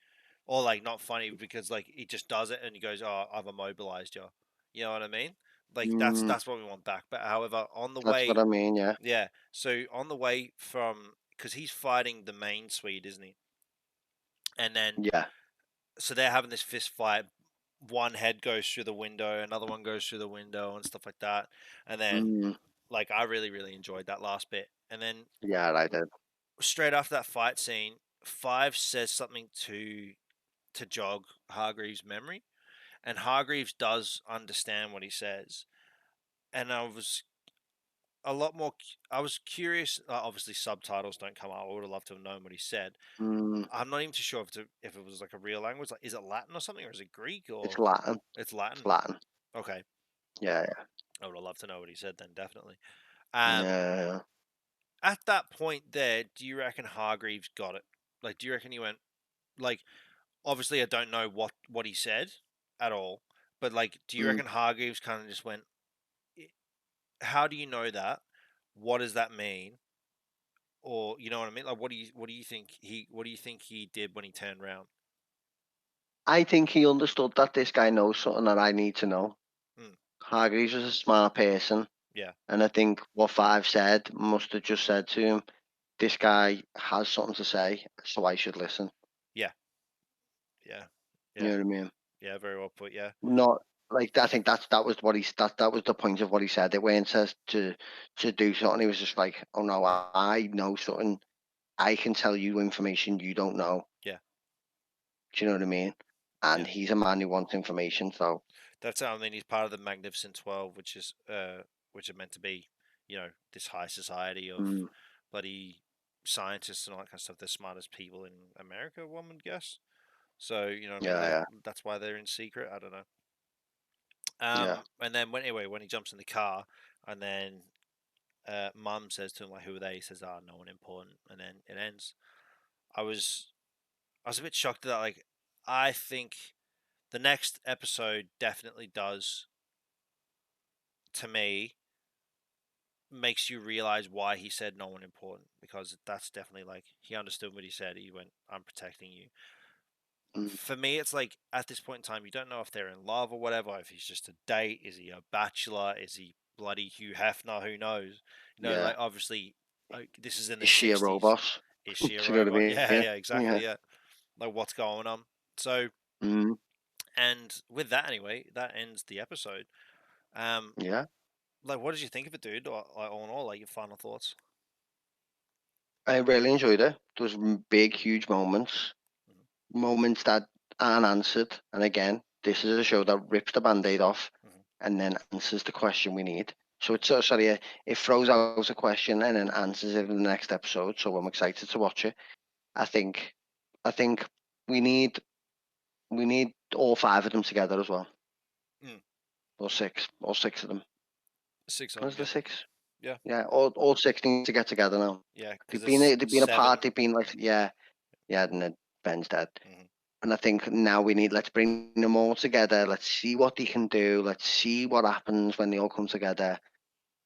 or like not funny because like he just does it and he goes, "Oh, I've immobilized you." You know what I mean? Like that's Mm, that's what we want back. But however, on the that's what way, I mean. Yeah, yeah. So on the way from, because he's fighting the main Swede, isn't he? And then yeah. so they're having this fist fight. One head goes through the window, another one goes through the window, and stuff like that. And then Mm, like I really really enjoyed that last bit. And then yeah, I did. straight after that fight scene, Five says something to jog Hargreaves' memory, and Hargreaves does understand what he says. And I was a lot more. I was curious. Obviously, subtitles don't come out. I would have loved to have known what he said. Mm, I'm not even too sure if it was like a real language. Like, is it Latin or something, or is it Greek it's or Latin. it's It's Latin? Latin. Okay, Yeah, yeah, I would have loved to know what he said then. Definitely. yeah, Um, yeah. at that point there, do you reckon Hargreaves got it? Like, do you reckon he went like? Obviously, I don't know what he said at all, but like, do you Mm. reckon Hargreaves kind of just went? How do you know that? What does that mean? Or you know what I mean? Like, what do you think he did when he turned around? I think he understood that this guy knows something that I need to know. Mm, Hargreaves was a smart person, yeah, and I think what Five said must have just said to him, "This guy has something to say, so I should listen." yeah, yeah, You yeah, know what I mean? yeah. Very well put. Yeah, Not like I think that was what that was the point of what he said. It weren't says to do something. He was just like, "Oh no, I know something. I can tell you information you don't know." yeah, Do you know what I mean? And yeah. he's a man who wants information, so That's how I mean. He's part of the Magnificent 12, which are meant to be, this high society of mm, bloody scientists and all that kind of stuff. The smartest people in America, one would guess. So you know what I mean. Like yeah, that's why they're in secret. I don't know. yeah, And then when he jumps in the car, and then Mum says to him like, "Who are they?" He says, "Ah, no one important." And then it ends. I was I was a bit shocked at that. Like, I think the next episode definitely does, to me, makes you realize why he said no one important, because that's definitely like he understood what he said. He went, "I'm protecting you." mm, For me, it's like at this point in time, you don't know if they're in love or whatever. If he's just a date, is he a bachelor? Is he bloody Hugh Hefner? Who knows? yeah. Like obviously, this is in the Is she a '60s. robot? Is Do she a you know what I robot? Yeah, mean? yeah, Yeah. exactly. Yeah, like what's going on? So, Mm, and with that anyway, that ends the episode. Um, yeah. like, what did you think of it, dude? Or, like, all in all, like your final thoughts? I really enjoyed it. There was big, huge moments, Hmm. moments that aren't answered. And again, this is a show that rips the band-aid off Hmm. and then answers the question we need. So it's sorry, it throws out a question and then answers it in the next episode. So I'm excited to watch it. I think, I think we need we need all five of them together as well, Mm. all six of them. Six of them, Where's the yeah, six? yeah, Yeah, all six need to get together now. yeah. Because it's They've been apart. seven. They've been like yeah, and then Ben's dead. Hmm. And I think now let's bring them all together. Let's see what they can do. Let's see what happens when they all come together.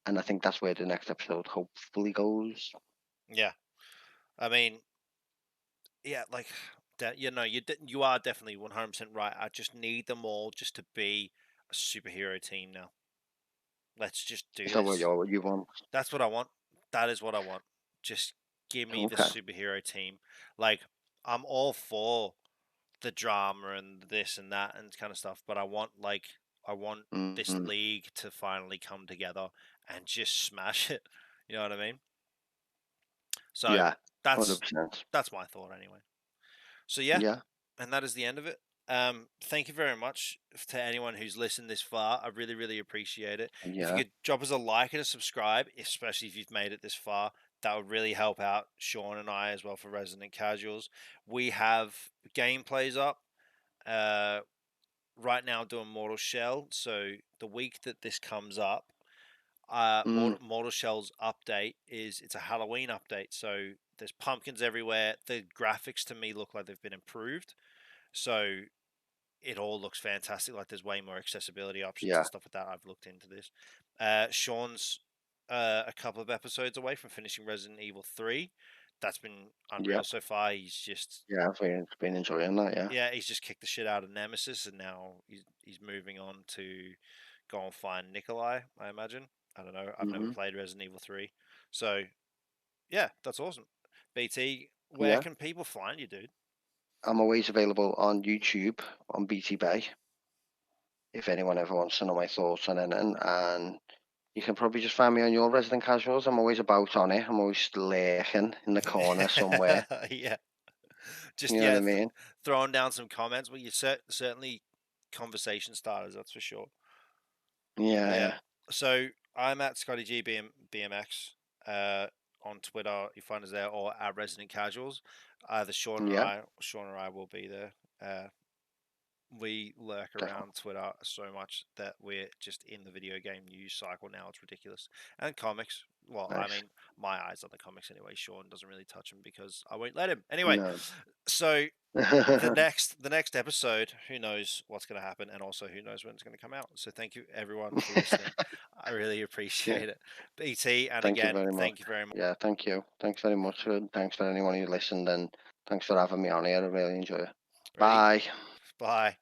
And I think that's where the next episode hopefully goes. Yeah, I mean, yeah, like that. You are definitely 100% right. I just need them all just to be a superhero team now. Let's just do Is that what this. you want? That's what I want. That is what I want. Just give me the Okay. superhero team. Like, I'm all for the drama and this and that and kind of stuff, but I want this Mm-hmm. league to finally come together and just smash it. You know what I mean? So Yeah. that's 100%. that's my thought anyway. So yeah, Yeah. and that is the end of it. Thank you very much to anyone who's listened this far. I really, really appreciate it. If you Yeah. could drop us a like and a subscribe, especially if you've made it this far, that would really help out Sean and I as well for resident casuals. We have gameplays up. Right now doing Mortal Shell. So the week that this comes up, Mm, Mortal Shell's update it's a Halloween update. So there's pumpkins everywhere. The graphics to me look like they've been improved. So it all looks fantastic. Like there's way more accessibility options and yeah, stuff like that. I've looked into this. Sean's a couple of episodes away from finishing Resident Evil 3. That's been yeah, unreal so far. He's just yeah. I've been enjoying that. Yeah. yeah, he's just kicked the shit out of Nemesis, and now he's moving on to go and find Nikolai. I imagine. I don't know. I've never Hmm. played Resident Evil 3, so yeah, that's awesome. BT, where Yeah. can people find you, dude? I'm always available on YouTube on BT Bay if anyone ever wants to know my thoughts on anything. And you can probably just find me on your Resident Casuals. I'm always about on it. I'm always lurking in the corner somewhere. Yeah, You just know what yeah, I mean? throwing down some comments. Well, you certainly conversation starters, that's for sure. Yeah, Yeah. yeah, So I'm at Scotty G BMX on Twitter. You find us there or at Resident Casuals. Either yeah. Sean or I will be there. We lurk Definitely. around Twitter so much that we're just in the video game news cycle now. It's ridiculous. And comics. Well, I Nice. mean, my eyes on the comics anyway. Sean doesn't really touch them because I won't let him. Anyway, No. so the next episode, who knows what's going to happen, and also who knows when it's going to come out. So thank you everyone for listening. I really Yeah. appreciate it, BT. And Thank you again, very much. thank you very much. Yeah, thank you. Thanks very much. Thanks for anyone who listened, and thanks for having me on here. I really enjoy it. Ready? Bye. Bye.